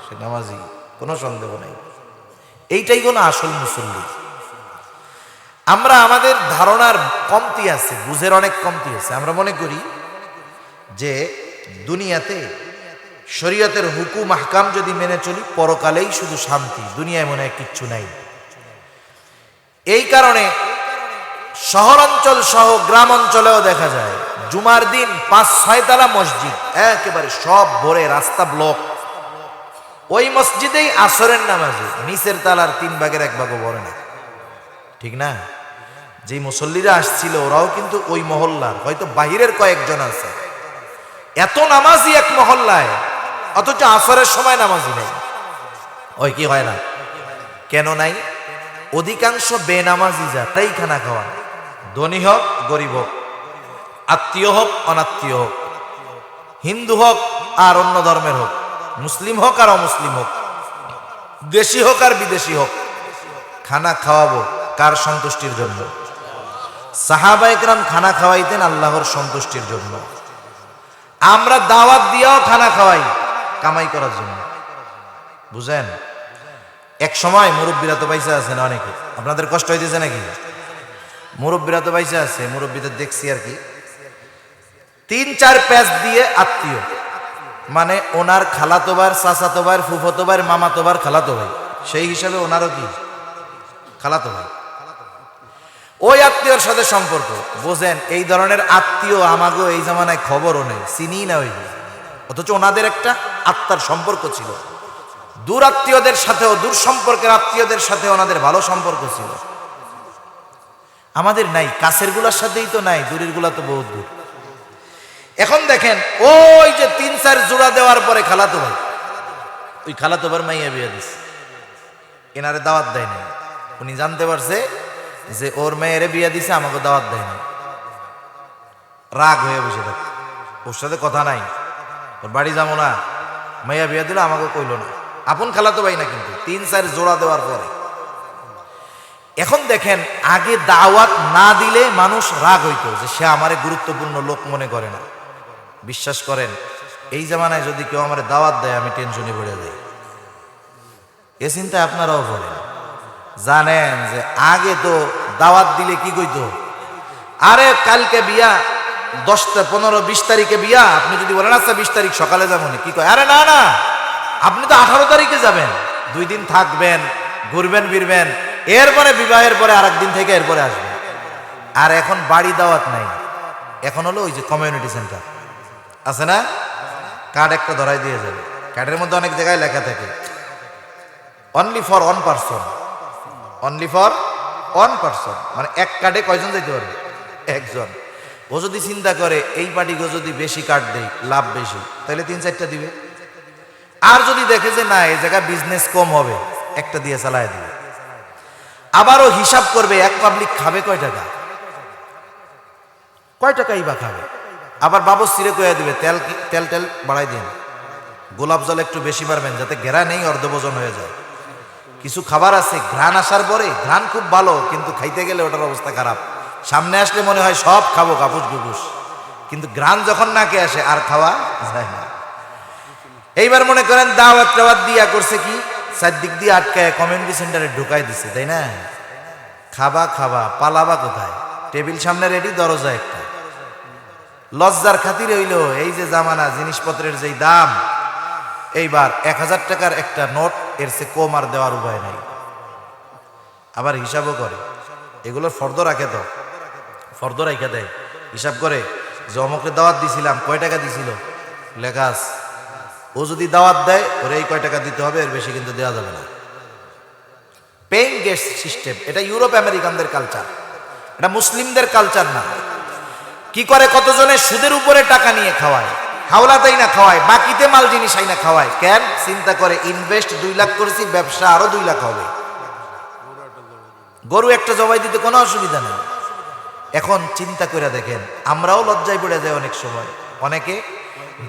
সে নামাজি, কোনো সন্দেহ নেই। এইটাই কোনো আসল মুসল্লি। আমরা আমাদের ধারণার কমতি আছে, বুঝের অনেক কমতি আছে। আমরা মনে করি যে দুনিয়াতে শরীয়তের হুকুম আহকাম যদি মেনে চলি, পরকালেই শুধু শান্তি, দুনিয়ায় মনে হয় কিচ্ছু নাই। এই কারণে শহর অঞ্চল সহ গ্রাম অঞ্চলেও দেখা যায় জুমার দিন 5-6 তালা মসজিদ, একেবারে সব ভরে, রাস্তা ব্লক। ওই মসজিদেই আসরের নামাজে নিচের তালার 3 ভাগের 1 ভাগও ভরে না, ঠিক না? যে মুসল্লিরা আসছিল ওরাও কিন্তু ওই মহল্লার, হয়তো বাহিরের কয়েকজন আছে। এত নামাজি এক মহল্লায়, অথচ আসরের সময় নামাজি নেই। ওই কি হয় না? কেন নাই? অধিকাংশ বেনামাজি যারাই খানা খাওয়ান, ধনী হোক গরিব হোক, আত্মীয় হোক অনাত্মীয় হোক, হিন্দু হোক আর অন্য ধর্মের হোক, মুসলিম হোক আর অমুসলিম হোক, দেশি হোক আর বিদেশি হোক, খানা খাওয়াবো কার সন্তুষ্টির জন্য? সাহাবায়ে কেরাম খানা খাওয়াইতেন আল্লাহর সন্তুষ্টির জন্য। আমরা দাওয়াত দিয়েও খানা খাওয়াই কামাই করার জন্য, বুঝেন? এক সময় মুরব্বীরা তো পয়সা আছে না, অনেকে আপনাদের কষ্ট হইতেছে নাকি? মুরব্বীরা তো পয়সা আছে, মুরব্বীদের দেখছি আর কি 3-4 প্যাচ দিয়ে আত্মীয়, মানে ওনার খালাতো ভাই, চাচাতো ভাই, ফুফাতো ভাই, মামাতো ভাই, খালাতো ভাই, সেই হিসাবে ওনারও কি খালাতো ভাই। ওই আত্মীয়র সাথে সম্পর্ক বোঝেন, এই ধরনের আত্মীয় আমাগো এই জামানায় খবরও নেই, চিনি না ওইগুলো, অথচ ওনাদের একটা আত্মার সম্পর্ক ছিল। দূর আত্মীয়দের সাথেও, দূর সম্পর্কের আত্মীয়দের সাথে ওনাদের ভালো সম্পর্ক ছিল। আমাদের নাই, কাছের গুলার সাথেই তো নাই, দূরের গুলা তো বহুত দূর। এখন দেখেন ওই যে 3-4 জোড়া দেওয়ার পরে খালাতো ভাই, ওই খালাতো ভাইয়ের মাইয়া বিয়ে দিচ্ছে, এনারে দাওয়াত দেয় নাই। উনি জানতে পারছে যে ওর মেয়েরে বিয়ে দিছে, আমাকে দাওয়াত দেয় নাই, রাগ হয়ে বসে থাকে, ওর সাথে কথা নাই, ওর বাড়ি যাবো না, মাইয়া বিয়ে দিল আমাকে কইলো না। আপন খালাতো ভাই না, কিন্তু 3-4 জোড়া দেওয়ার পরে। এখন দেখেন আগে দাওয়াত না দিলে মানুষ রাগ হইতো যে সে আমারে গুরুত্বপূর্ণ লোক মনে করে না। বিশ্বাস করেন এই জামানায় যদি কেউ আমারে দাওয়াত দেয় আমি টেনশনে পড়ে যাই। এ চিন্তা আপনারাও বলেন, জানেন যে আগে তো দাওয়াত দিলে কি কইতো, আরে কালকে বিয়া, 10-15-20 তারিখে বিয়া, আপনি যদি বলেন আচ্ছা 20 তারিখ সকালে যাবো, কি কয়, আরে না না আপনি তো 18 তারিখে যাবেন, 2 দিন থাকবেন, ঘুরবেন ফিরবেন, এরপরে বিবাহের পরে আর একদিন থেকে এরপরে আসবেন। আর এখন বাড়ি দাওয়াত নাই, এখন হলো ওই যে কমিউনিটি সেন্টার আছে না, কার্ড একটা ধরাই দিয়ে যাবে, কার্ডের মধ্যে অনেক জায়গায় লেখা থাকে only for 1 person, only for 1 person, মানে এক কার্ডে কয়জন যেতে পারবে, একজন। ও যদি চিন্তা করে এই পার্টিকে যদি বেশি কার্ড দেয় লাভ বেশি, তাহলে 3-4টা দিবে। আর যদি দেখে যে না এই জায়গা বিজনেস কম হবে, একটা দিয়ে চালায় দিবে। আবারও হিসাব করবে এক পাবলিক খাবে কয় টাকা, কয় টাকাই বা খাবে। আবার বাবু সিরে কয়ে দিবে তেল তেল বাড়াই দিন, গোলাপ জল একটু বেশি পারবেন যাতে ঘেরা নেই অর্ধভোজন হয়ে যায়। কিছু খাবার আছে ঘ্রাণ আসার পরে, ঘ্রাণ খুব ভালো কিন্তু খাইতে গেলে ওটার অবস্থা খারাপ, সামনে আসলে মনে হয় সব খাবো কাপুস গুপুস, কিন্তু ঘ্রাণ যখন নাকে আসে আর খাওয়া যায় না। এইবার মনে করেন দাওয়াত টাওয়াত দিয়া করছে কি, চারদিক দিয়ে আটকায় কমিউনিটি সেন্টারে ঢুকাই দিছে, তাই না? খাবা খাবা পালাবা কোথায়, টেবিল সামনে রেডি, দরজা একটা। লজ্জার খাতিরে হইল এই যে জামানা, জিনিসপত্রের যেই দাম, এইবার 1000 টাকার একটা নোট এর সে কম আর দেওয়ার উপায় নাই। আবার হিসাবও করে, এগুলোর ফর্দ রাখে, তো ফর্দ রাখা দেয়, হিসাব করে যে অমুকে দাওয়াত দিছিলাম, কয় টাকা দিছিল লেখা আছে। ও যদি দাওয়াত দেয় ওরে এই কয় টাকা দিতে হবে, এর বেশি কিন্তু দেওয়া যাবে না। পেইং গেস্ট সিস্টেম, এটা ইউরোপ আমেরিকানদের কালচার, এটা মুসলিমদের কালচার না। কি করে কতজনে সুদের উপরে টাকা নিয়ে খাওয়ায়, হাওলাতেই না খাওয়ায়, বাকিতে মাল জিনিস আইনা খাওয়ায়। কেন? চিন্তা করে ইনভেস্ট 2 লাখ করেছি, ব্যবসা আরো 2 লাখ হবে, গরু একটা জবাই দিতে কোনো অসুবিধা নেই। এখন চিন্তা করে দেখেন, আমরাও লজ্জায় পড়ে যাই অনেক সময়, অনেকে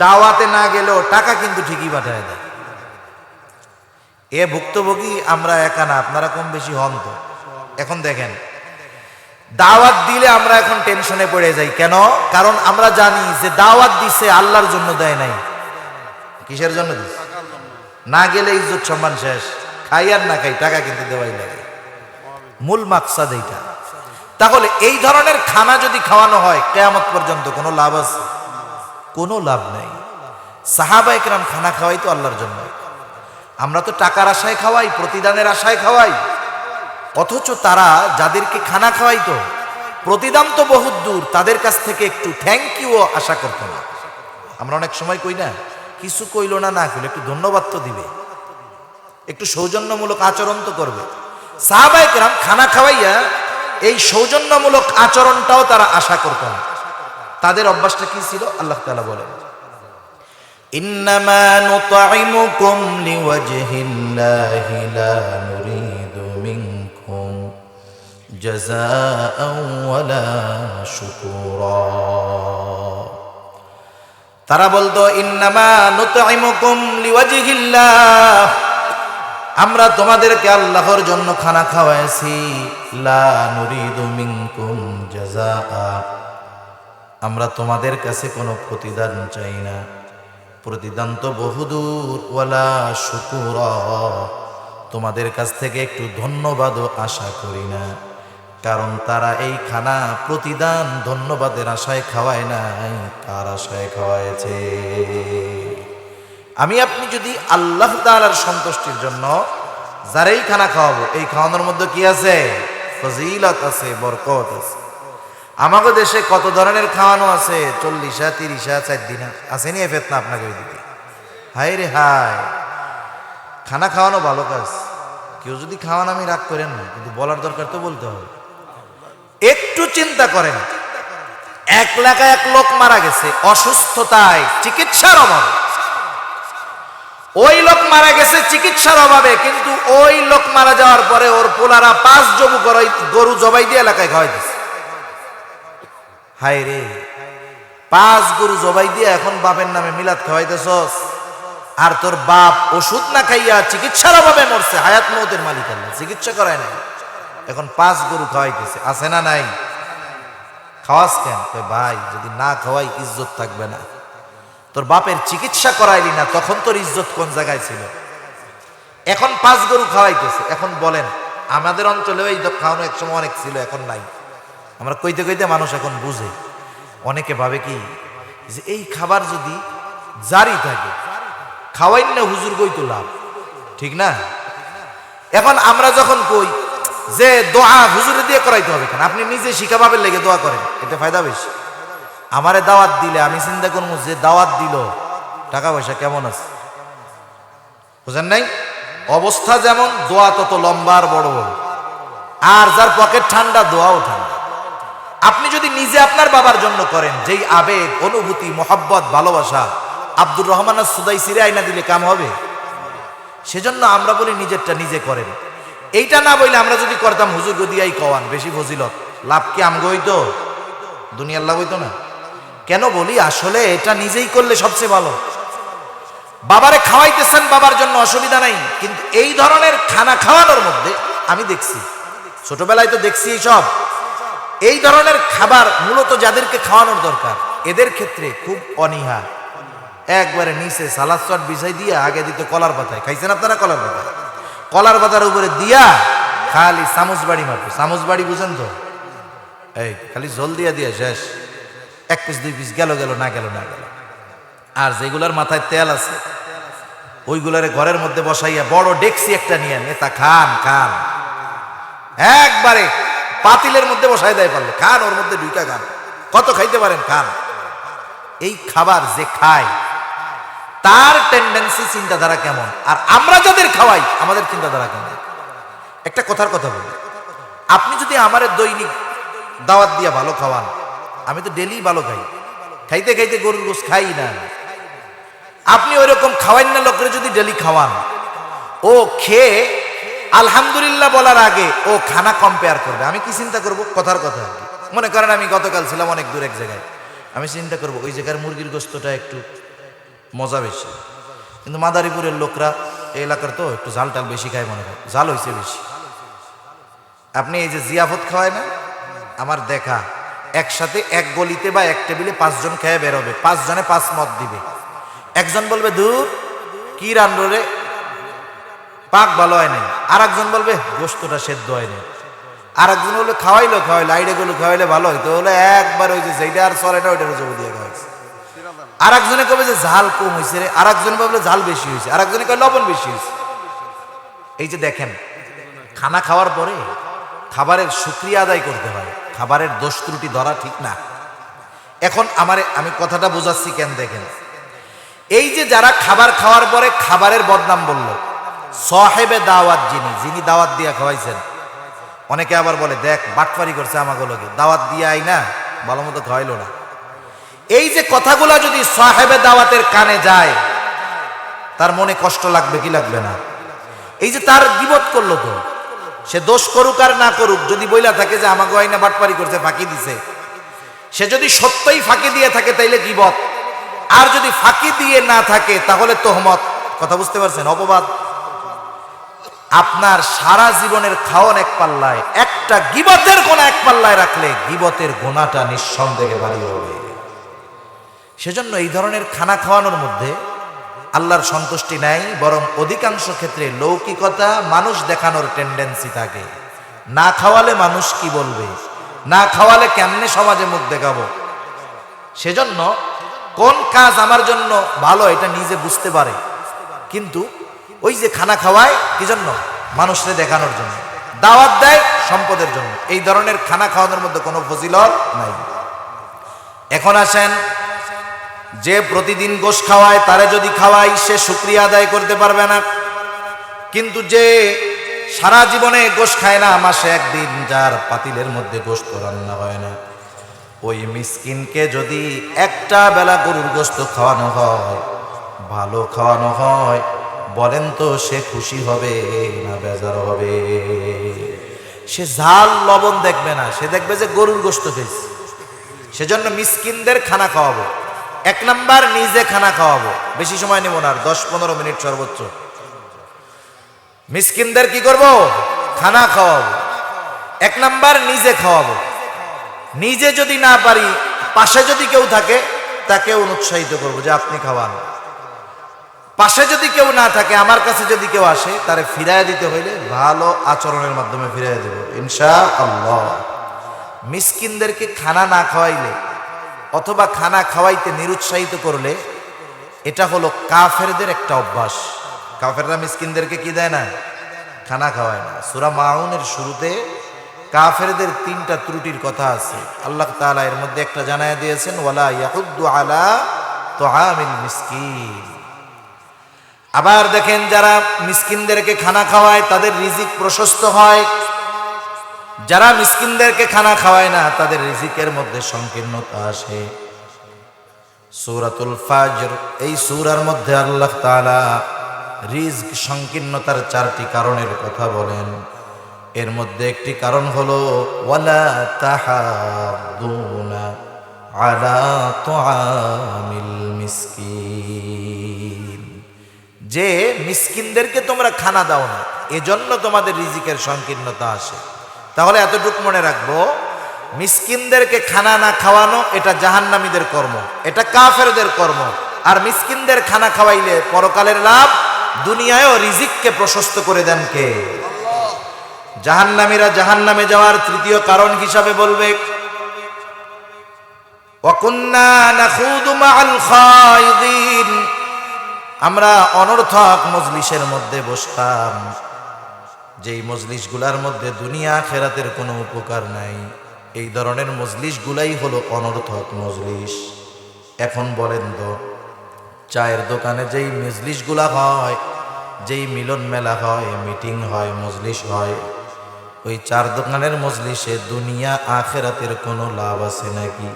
দাওয়াতে না গেলেও টাকা কিন্তু ঠিকই পাঠায় দেয়। এ ভুক্তভোগী আমরা একা না, আপনারা কম বেশি হন তো। এখন দেখেন দাওয়াত দিলে আমরা এখন টেনশনে পড়ে যাই, কেন? কারণ আমরা জানি যে দাওয়াত দিছে আল্লাহর জন্য দেয় নাই, কিসের জন্য দিছে? না গেলে ইজ্জত সম্মান শেষ, খাই আর না খাই টাকা কিন্তু দেওয়াই লাগে, মূল মাকসাদ এইটা। তাহলে এই ধরনের খানা যদি খাওয়ানো হয় কিয়ামত পর্যন্ত কোনো লাভ আছে? কোনো লাভ নাই। সাহাবায়ে কেরাম খানা খাওয়াই তো আল্লাহর জন্য, আমরা তো টাকার আশায় খাওয়াই, প্রতিদানের আশায় খাওয়াই, অথচ তারা যাদেরকে খানা খাওয়াইতো প্রতিদান তো বহুত দূর, তাদের কাছ থেকে একটু থ্যাংক ইউ আশা করতো না। আমরা অনেক সময় কই না, কিছু কইলো না, না কইলো একটু ধন্যবাদ তো দিবে, একটু সৌজন্যমূলক আচরণ তো করবে। সাহাবায়ে কেরাম খানা খাওয়াইয়া এই সৌজন্যমূলক আচরণটাও তারা আশা করত না। তাদের অভ্যাসটা কি ছিল? আল্লাহ তাআলা বলেন, ইন্নামা নুতঈমুকুম লিওয়াজহিল্লাহি লা নুরিদু মিনকুম জাযাআন ওয়ালা শুকুরা। তারা বলতো ইন্নামা নুতঈমুকুম লিওয়াজহিল্লাহ, আমরা তোমাদেরকে আল্লাহর জন্য খানা খাওয়াইছি, লা নুরিদু মিনকুম জাযাআ, আমরা তোমাদের কাছে কোনো প্রতিদান চাই না, প্রতিদান তো বহুদূর, ওয়ালা শুকুরা, তোমাদের কাছ থেকে একটু ধন্যবাদও আশা করি না। কারণ তারা এই খানা প্রতিদান ধন্যবাদের আশায় খাওয়ায় নাই, কার আশায় খাওয়াইছে? আমি আপনি যদি আল্লাহ তাআলার সন্তুষ্টির জন্য যারাই খানা খাওয়াবো, এই খাওয়ানোর মধ্যে কি আছে? ফজিলত আছে, বরকত আছে। আমাদের দেশে কত ধরনের খাওয়ানো আছে, 40 30 4 দিন আছে নি ফেতনা আপনাকে ওইদিকে। হায় রে হায়, খানা খাওয়ানো ভালো কাজ। কেউ যদি খাওয়ান আমি রাগ করেন না, কিন্তু বলার দরকার তো বলতে হবে। একটু চিন্তা করেন, 1 এলাকায় 1 লোক মারা গেছে অসুস্থতায়, চিকিৎসার অভাবে। ওই লোক মারা গেছে চিকিৎসার অভাবে, কিন্তু ওই লোক মারা যাওয়ার পরে ওর পোলারা 5 গরু জবাই দিয়ে এলাকায় খাওয়াই দিচ্ছে। হায় রে, 5 গরু জবাই দিয়ে এখন বাপের নামে মিলাদ খাওয়াইতেছস, আর তোর বাপ ওষুধ না খাইয়া চিকিৎসার অভাবে মরছে। হায়াত মৌতের মালিক আল্লাহ, চিকিৎসা করায় নাই, এখন 5 গরু খাওয়াইতেছে। আছে না নাই? খাওয়াস কেন? ভাই যদি না খাওয়াই ইজ্জত থাকবে না। তোর বাপের চিকিৎসা করাইলি না, তখন তোর ইজ্জত কোন জায়গায় ছিল? এখন 5 গরু খাওয়াইতেছে। এখন বলেন, আমাদের অঞ্চলেও এই খাওয়ানো একসময় অনেক ছিল, এখন নাই। আমরা কইতে কইতে মানুষ এখন বুঝে। অনেকে ভাবে কি যে এই খাবার যদি জারি থাকে, খাওয়াইন না হুজুর কই তো লাভ, ঠিক না? এখন আমরা যখন কই যে দোয়া হুজুরে দিয়ে করাইতে হবে কেন, আপনি নিজে শিখাভাবে লেগে দোয়া করেন, এতে ফায়দা বেশি। আমারে দাওয়াত দিলে আমি চিন্তা করবো যে দাওয়াত দিল টাকা পয়সা কেমন আছে, বুঝেন নাই? অবস্থা যেমন, দোয়া তত লম্বা আর বড় বড়, আর যার পকেট ঠান্ডা দোয়াও ঠান্ডা। আপনি যদি নিজে আপনার বাবার জন্য করেন, যেই আবেগ, অনুভূতি, মোহাব্বত, ভালোবাসা আব্দুর রহমান সুদাইসিরে আইনা দিলে কাম হবে। সেজন্য আমরা বলি নিজেরটা নিজে করেন। এইটা না বইলে আমরা যদি করতাম হুজুর গদিয়াই কওয়ান, বেশি ফজিলত, লাভ কি আমগো হইতো? দুনিয়ার লাভ হইতো না। কেন বলি, আসলে এটা নিজেই করলে সবচেয়ে ভালো। বাবারে খাওয়াইতেছেন, বাবার জন্য অসুবিধা নাই, কিন্তু এই ধরনের খানা খাওয়ানোর মধ্যে আমি দেখছি, ছোটবেলায় তো দেখছি এইসব, এই ধরনের খাবার মূলত যাদেরকে খাওয়ানোর দরকার এদের ক্ষেত্রে খুব অনীহা। একবারে নিচে সালাদ চট বিছাই দিয়া আগে দিতে কলার পাতায়, খাইছেন আপনারা কলার পাতায়? কলার পাতার উপরে দিয়া খালি চামচ বাড়ি মারবে। চামচ বাড়ি বুঝেন তো? এই খালি জল দিয়া দিয়া শেষ, 1 পিস 2 পিস গেল গেল, না গেল না গেল। আর যেগুলার মাথায় তেল আছে ওইগুলারে ঘরের মধ্যে বসাইয়া বড় ডেকসি একটা নিয়ে নেতা খান খান, একবারে পাতিলের মধ্যে বসাই দেয়, পারলে খান, ওর মধ্যে ঢুকা খান, কত খাইতে পারেন খান। এই খাবার যে খায় তার টেন্ডেন্সি, চিন্তাধারা কেমন, আর আমরা যাদের খাওয়াই আমাদের চিন্তাধারা কেমন? একটা কথার কথা বলি, আপনি যদি আমারে দৈনিক দাওয়াত দিয়া ভালো খাওয়ান, আমি তো ডেলি ভালো খাই, খাইতে খাইতে গরুর গোশ খাই না। আপনি ওই রকম খাওয়াইন না লোকের যদি ডেলি খাওয়ান, ও খেয়ে আলহামদুলিল্লাহ বলার আগে ও খানা কম্পেয়ার করবে। আমি কি চিন্তা করব? কথার কথা, মনে করেন আমি গতকাল ছিলাম অনেক দূর এক জায়গায়, আমি চিন্তা করব ওই জায়গার মুরগির গোস্তটা একটু মজা বেশি, কিন্তু মাদারীপুরের লোকরা এই এলাকার তো একটু ঝাল টাল বেশি খায়, মনে হয় ঝাল হয়েছে বেশি। আপনি এই যে জিয়াফত খাওয়ায় না, আমার দেখা একসাথে এক গলিতে বা এক টেবিলে 5 জন খেয়ে বেরোবে, 5 জনে 5 মত দিবে। একজন বলবে দূর কি রান্না রে, পাক ভালো হয় নাই। আর একজন বলবে গোস্তটা সেদ্ধ হয় নাই। আর একজন বলবে খাওয়াইলো আইডে গুলো খাওয়াইলে ভালো হইতো, হলে একবার ওই যে যেটা আর চলেটা ওইটার জমি দিয়ে খাওয়াইছে। আর একজনে কবে যে ঝাল কম হয়েছে রে, আর একজনে বলবে ঝাল বেশি হয়েছে, আর একজনে কয় লবণ বেশি হয়েছে। এই যে দেখেন, খানা খাওয়ার পরে খাবারের শুকরিয়া আদায় করতে হয়, খাবারের দোষ ত্রুটি ধরা ঠিক না। এখন আমি কথাটা বোঝাচ্ছি কেন, দেখেন, এই যে যারা খাবার খাওয়ার পরে খাবারের বদনাম বলল, সাহেবে দাওয়াত যিনি দাওয়াত দিয়া খাওয়াইছেন, অনেকে আবার বলে দেখ বাটপারি করছে আমাকে লোকে, দাওয়াত দিয়ে আই না ভালো মতো খাওয়াইলো না। এই যে কথাগুলা যদি সাহেবে দাওয়াতের কানে যায়, তার মনে কষ্ট লাগবে কি লাগবে না? এই যে তার গীবত করলো, তো সে দোষ করুক আর না করুক, যদি বইলা থাকে যে আমাকে আইনা বাটপারি করছে, ফাঁকি দিছে, সে যদি সত্যই ফাঁকি দিয়ে থাকে তাইলে গীবত, আর যদি ফাঁকি দিয়ে না থাকে তাহলে তোহমত। কথা বুঝতে পারছেন? অপবাদ। আপনার সারা জীবনের খাওয়ান এক পাল্লায়, একটা গীবতের গোনা এক পাল্লায় রাখলে গীবতের গোনাটা নিঃসন্দেহে ভারী হবে। সেজন্য এই ধরনের খানা খাওয়ানোর মধ্যে আল্লাহর সন্তুষ্টি নাই, বরং অধিকাংশ ক্ষেত্রে লৌকিকতা, মানুষ দেখানোর টেন্ডেন্সি থাকে। না খাওয়ালে মানুষ কি বলবে, না খাওয়ালে কেমনে সমাজে মুখ দেখাবো। সেজন্য কোন কাজ আমার জন্য ভালো এটা নিজে বুঝতে পারে, কিন্তু ওই যে খানা খাওয়ায় কি জন্য? মানুষকে দেখানোর জন্য। দাওয়াত দেয় সম্পদের জন্য। এই ধরনের খানা খাওয়ানোর মধ্যে কোনো ফজিলত নাই। এখন আসেন, যে প্রতিদিন গোশ খাওয়ায় তারে যদি খাওয়াই সে শুকরিয়া আদায় করতে পারবে না, কিন্তু যে সারা জীবনে গোশ খায় না, মাসে একদিন যার পাতিলের মধ্যে গোশত রান্না হয় না, ওই মিসকিনকে যদি একটা বেলা গরুর গোশত খাওয়ানো হয়, ভালো খাওয়ানো হয়, বলেন তো সে খুশি হবে না বেজার হবে? সে ঝাল লবণ দেখবে না, সে দেখবে যে গরুর গোশত খেয়েছে। সেজন্য মিসকিনদের খানা খাওয়াবো। এক নাম্বার, নিজে খানা খাওয়াবো, বেশি সময় নেব না, 10-15 মিনিট সর্বোচ্চ। মিসকিনদের কি করব? খানা খাওয়াবো। এক নাম্বার, নিজে খাওয়াবো। নিজে যদি না পারি, পাশে যদি কেউ থাকে তাকে উৎসাহিত করবো যে আপনি খাওয়ান। পাশে যদি কেউ না থাকে, আমার কাছে যদি কেউ আসে, তারে ফিরাইয়া দিতে হইলে ভালো আচরণের মাধ্যমে ফিরাইয়া দেব ইনশাআল্লাহ। মিসকিনদেরকে খানা না খাওয়াইলে অথবা খানা খাওয়াইতে নিরুৎসাহিত করলে এটা হলো কাফেরদের একটা অভ্যাস। কাফেররা মিসকিনদেরকে কি দেয় না? খানা খাওয়ায় না। সূরা মাউনের শুরুতে কাফেরদের 3টা ত্রুটির কথা আছে। আল্লাহ তাআলা এর মধ্যে একটা জানায় দিয়েছেন, ওয়ালা ইয়াহুদ্দু আলা তুআমিল মিসকিন। আবার দেখেন, যারা মিসকিনদেরকে খানা খাওয়ায় তাদের রিজিক প্রশস্ত হয়, যারা মিসকিনদেরকে খানা খাওয়ায় না তাদের রিজিকের মধ্যে সংকীর্ণতা আসে। সূরাতুল ফাজর, এই সূরার মধ্যে আল্লাহ তাআলা রিজক সংকীর্ণতার 4টি কারণের কথা বলেন। এর মধ্যে একটি কারণ হলো ওয়ালা তাহাদুনা আলা তুআমিল মিসকিন, যে মিসকিনদেরকে তোমরা খানা দাও না, এজন্য তোমাদের রিজিকের সংকীর্ণতা আসে। তাহলে এতটুকু মনে রাখবো, মিসকিনদেরকে খানা না খাওয়ানো এটা জাহান্নামীদের কর্ম, এটা কাফেরদের কর্ম। আর মিসকিনদের খানা খাওয়াইলে পরকালের লাভ, দুনিয়ায়ও রিজিককে প্রশস্ত করে দেন কে? জাহান্নামীরা জাহান্নামে যাওয়ার 3য় কারণ হিসাবে বলবে, ওয়াকুন্না নাখুদু মাআল খায়দিন, আমরা অনর্থক মজলিসের মধ্যে বসতাম, যেই মজলিসগুলার মধ্যে দুনিয়া আখিরাতের কোনো উপকার নাই। এই ধরনের মজলিসগুলাই হলো অনর্থক মজলিস। এখন বলেন তো, চায়ের দোকানে যেই মজলিসগুলা হয়, যেই মিলন মেলা হয়, মিটিং হয়, মজলিস হয়, ওই 4 দোকানের মজলিসে দুনিয়া আখিরাতের কোনো লাভ আছে নাকি?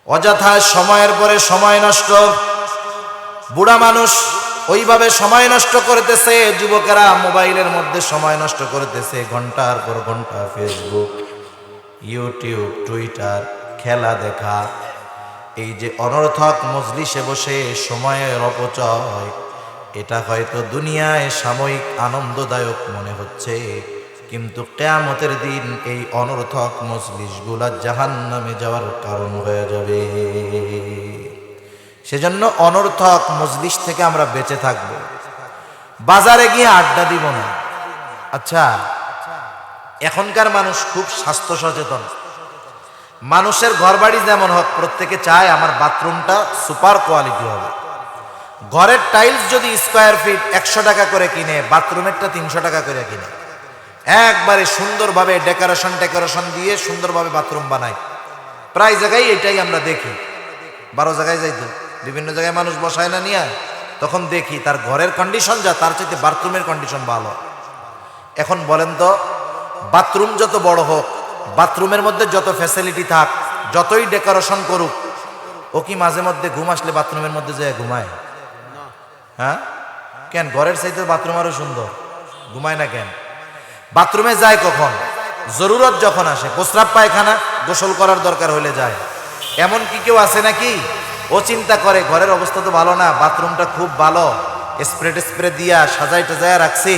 অযথা সময়ের পরে সময় নষ্ট। বুড়া মানুষ ওইভাবে সময় নষ্ট করতেছে, যুবকেরা মোবাইলের মধ্যে সময় নষ্ট করতেছে, ঘন্টার পর ঘন্টা ফেসবুক, ইউটিউব, টুইটার, খেলা দেখা। এই যে অনর্থক মজলিসে বসে সময়ের অপচয়, এটা হয়তো দুনিয়ায় সাময়িক আনন্দদায়ক মনে হচ্ছে, কিন্তু কিয়ামতের দিন এই অনর্থক মজলিসগুলা জাহান্নামে যাওয়ার কারণ হয়ে যাবে। সেজন্য অনর্থক মজলিস থেকে আমরা বেঁচে থাকব। বাজারে গিয়ে আড্ডা দিব না। আচ্ছা, এখনকার মানুষ খুব স্বাস্থ্য সচেতন। মানুষের ঘরবাড়ি যেমন হোক, প্রত্যেকে চায় আমার বাথরুমটা সুপার কোয়ালিটি হবে। ঘরের টাইলস যদি স্কয়ার ফিট 100 টাকা করে কিনে, বাথরুমেরটা 300 টাকা করে কিনে, একবারে সুন্দরভাবে ডেকোরেশন দিয়ে সুন্দরভাবে বাথরুম বানায়। প্রায় জায়গায় এটাই আমরা দেখি। 12 জায়গায় যাইতো, বিভিন্ন জায়গায় মানুষ বসায় না নিয়ে, তখন দেখি তার ঘরের কন্ডিশন যা, তার চাইতে বাথরুমের কন্ডিশন ভালো। এখন বলেন তো, বাথরুম যত বড় হোক, বাথরুমের মধ্যে যত ফ্যাসিলিটি থাক, যতই ডেকোরেশন করুক, ও কি মাঝে মধ্যে ঘুম আসলে বাথরুমের মধ্যে যায় ঘুমায়? হ্যাঁ, কেন? ঘরের চাইতে বাথরুম আরো সুন্দর, ঘুমায় না কেন? বাথরুমে যায় কখন? জরুরত যখন আসে, প্রস্রাব পায়খানা, গোসল করার দরকার হলে যায়। এমন কি কেউ আছে নাকি ও চিন্তা করে ঘরের অবস্থা তো ভালো না, বাথরুমটা খুব ভালো, স্প্রে দিয়া সাজাই টাজায় রাখছি,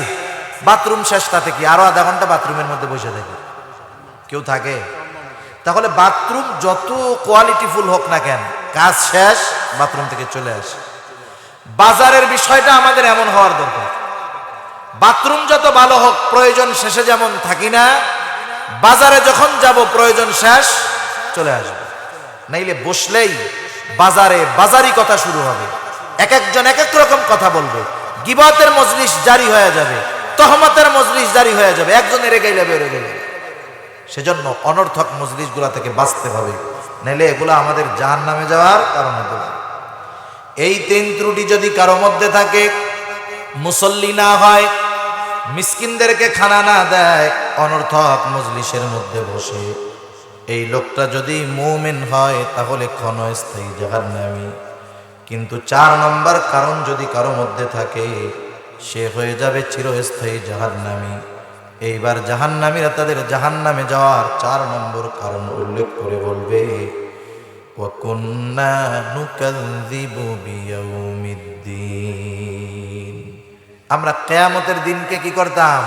বাথরুম শেষ, তাতে কি আরো আধা ঘন্টা বাথরুমের মধ্যে বসে থাকে? কেউ থাকে? তাহলে বাথরুম যত কোয়ালিটিফুল হোক না কেন, কাজ শেষ, বাথরুম থেকে চলে আসে। বাজারের বিষয়টা আমাদের এমন হওয়ার দরকার। বাথরুম যত ভালো হোক, প্রয়োজন শেষে যেমন থাকি না, বাজারে যখন যাব প্রয়োজন শেষ চলে আসবে। নাইলে বসলেই বাজারে বাজারি কথা শুরু হবে, এক একজন এক এক রকম কথা বলবে, গিবতের মজলিস জারি হয়ে যাবে, তহমতের মজলিস জারি হয়ে যাবে, একজনের এগাইলে বেরো গেলে। সেজন্য অনর্থক মজলিসগুলা থেকে বাঁচতে হবে, নাইলে এগুলো আমাদের জাহান্নামে যাওয়ার কারণ হতে পারে। এই 3 ত্রুটি যদি কারো মধ্যে থাকে, মুসল্লি না হয়, মিসকিনদেরকে খানা না দেয়, অনর্থক মজলিসের মধ্যে বসে, এই লোকটা যদি মুমিন হয় তাহলে ক্ষণস্থায়ী জাহান্নামী। কিন্তু 4 নম্বর কারণ যদি কারো মধ্যে থাকে, সে হয়ে যাবে চিরস্থায়ী জাহান্নামী। এইবার জাহান্নামীরা তাদের জাহান্নামে যাওয়ার 4 নম্বর কারণ উল্লেখ করে বলবে, ওয়া কুন্না নুকাযযিবু বিয়াউমিদ্দিন। আমরা কিয়ামতের দিনকে কি করতাম?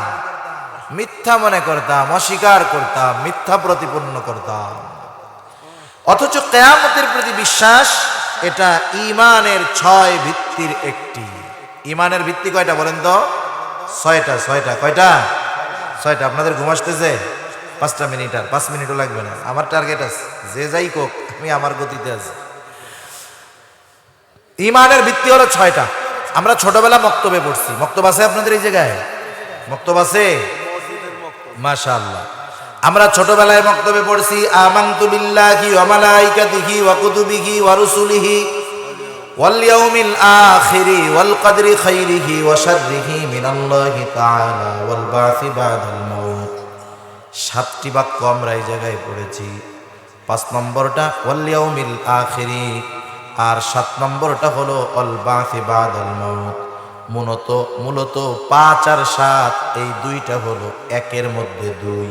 মিথ্যা মনে করতাম, অস্বীকার করতাম, মিথ্যা প্রতিপন্ন করতাম। অথচ কিয়ামতের প্রতি বিশ্বাস এটা ঈমানের 6 ভিত্তির একটি। ঈমানের ভিত্তি কয়টা বলেন তো? 6টা। কয়টা? 6টা। আপনাদের ঘুম আসতেছে? 5টা মিনিট, আর 5 মিনিটও লাগবে না, আমার টার্গেট আছে। যে যাই কোক, আমি আমার গতিতে আছি। ঈমানের ভিত্তি হলো 6টা। আমরা ছোটবেলা মক্তবে পড়ছি। মক্তব আছে আপনাদের এই জায়গায়? মক্তব আছে? মাশাআল্লাহ। আমরা ছোটবেলায় মক্তবে পড়ছি, আমানতু বিল্লাহি ওয়া মালাইকাতিহি ওয়া কুতুবিহি ওয়া রুসুলিহি ওয়াল ইয়াউমিল আখিরি ওয়াল কদরি খাইরিহি ওয়া শাররিহি মিনাল্লাহি তাআলা ওয়াল বাসি বাদাল মাউত। 7টি বাক্য আমরা এই জায়গায় পড়েছি। 5 নম্বরটা ওয়াল ইয়াউমিল আখিরি, আর 7 নম্বরটা হলো ওয়াল বাসি বাদাল মাউত। মূলত 5 আর 7 এই 2টা হলো 1-এর মধ্যে 2,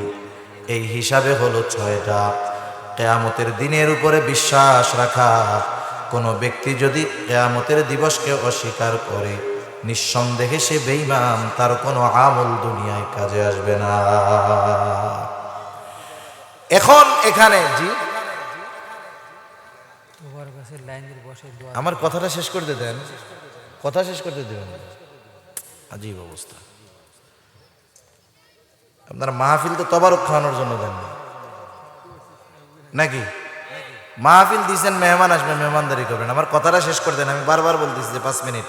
এই হিসাবে হলো 6টা। কিয়ামতের দিনের উপরে বিশ্বাস রাখা। কোনো ব্যক্তি যদি কিয়ামতের দিবসকে অস্বীকার করে, নিঃসন্দেহে সে বেঈমান, তার কোনো আমল দুনিয়ায় কাজে আসবে না। এখন এখানে জি তোমার কাছে লাইন দিয়ে বসে দোয়া আমার কথাটা শেষ করতে দেন, কথা শেষ করতে দেবেন। আজীব অবস্থা। আপনারা মাহফিল তো তবারক খাওয়ানোর জন্য দেন না নাকি? মাহফিল দিয়েছেন, মেহমান আসবে, মেহমানদারি করবেন। আমার কথাটা শেষ করে দেন, আমি বারবার বলতেছি যে 5 মিনিট।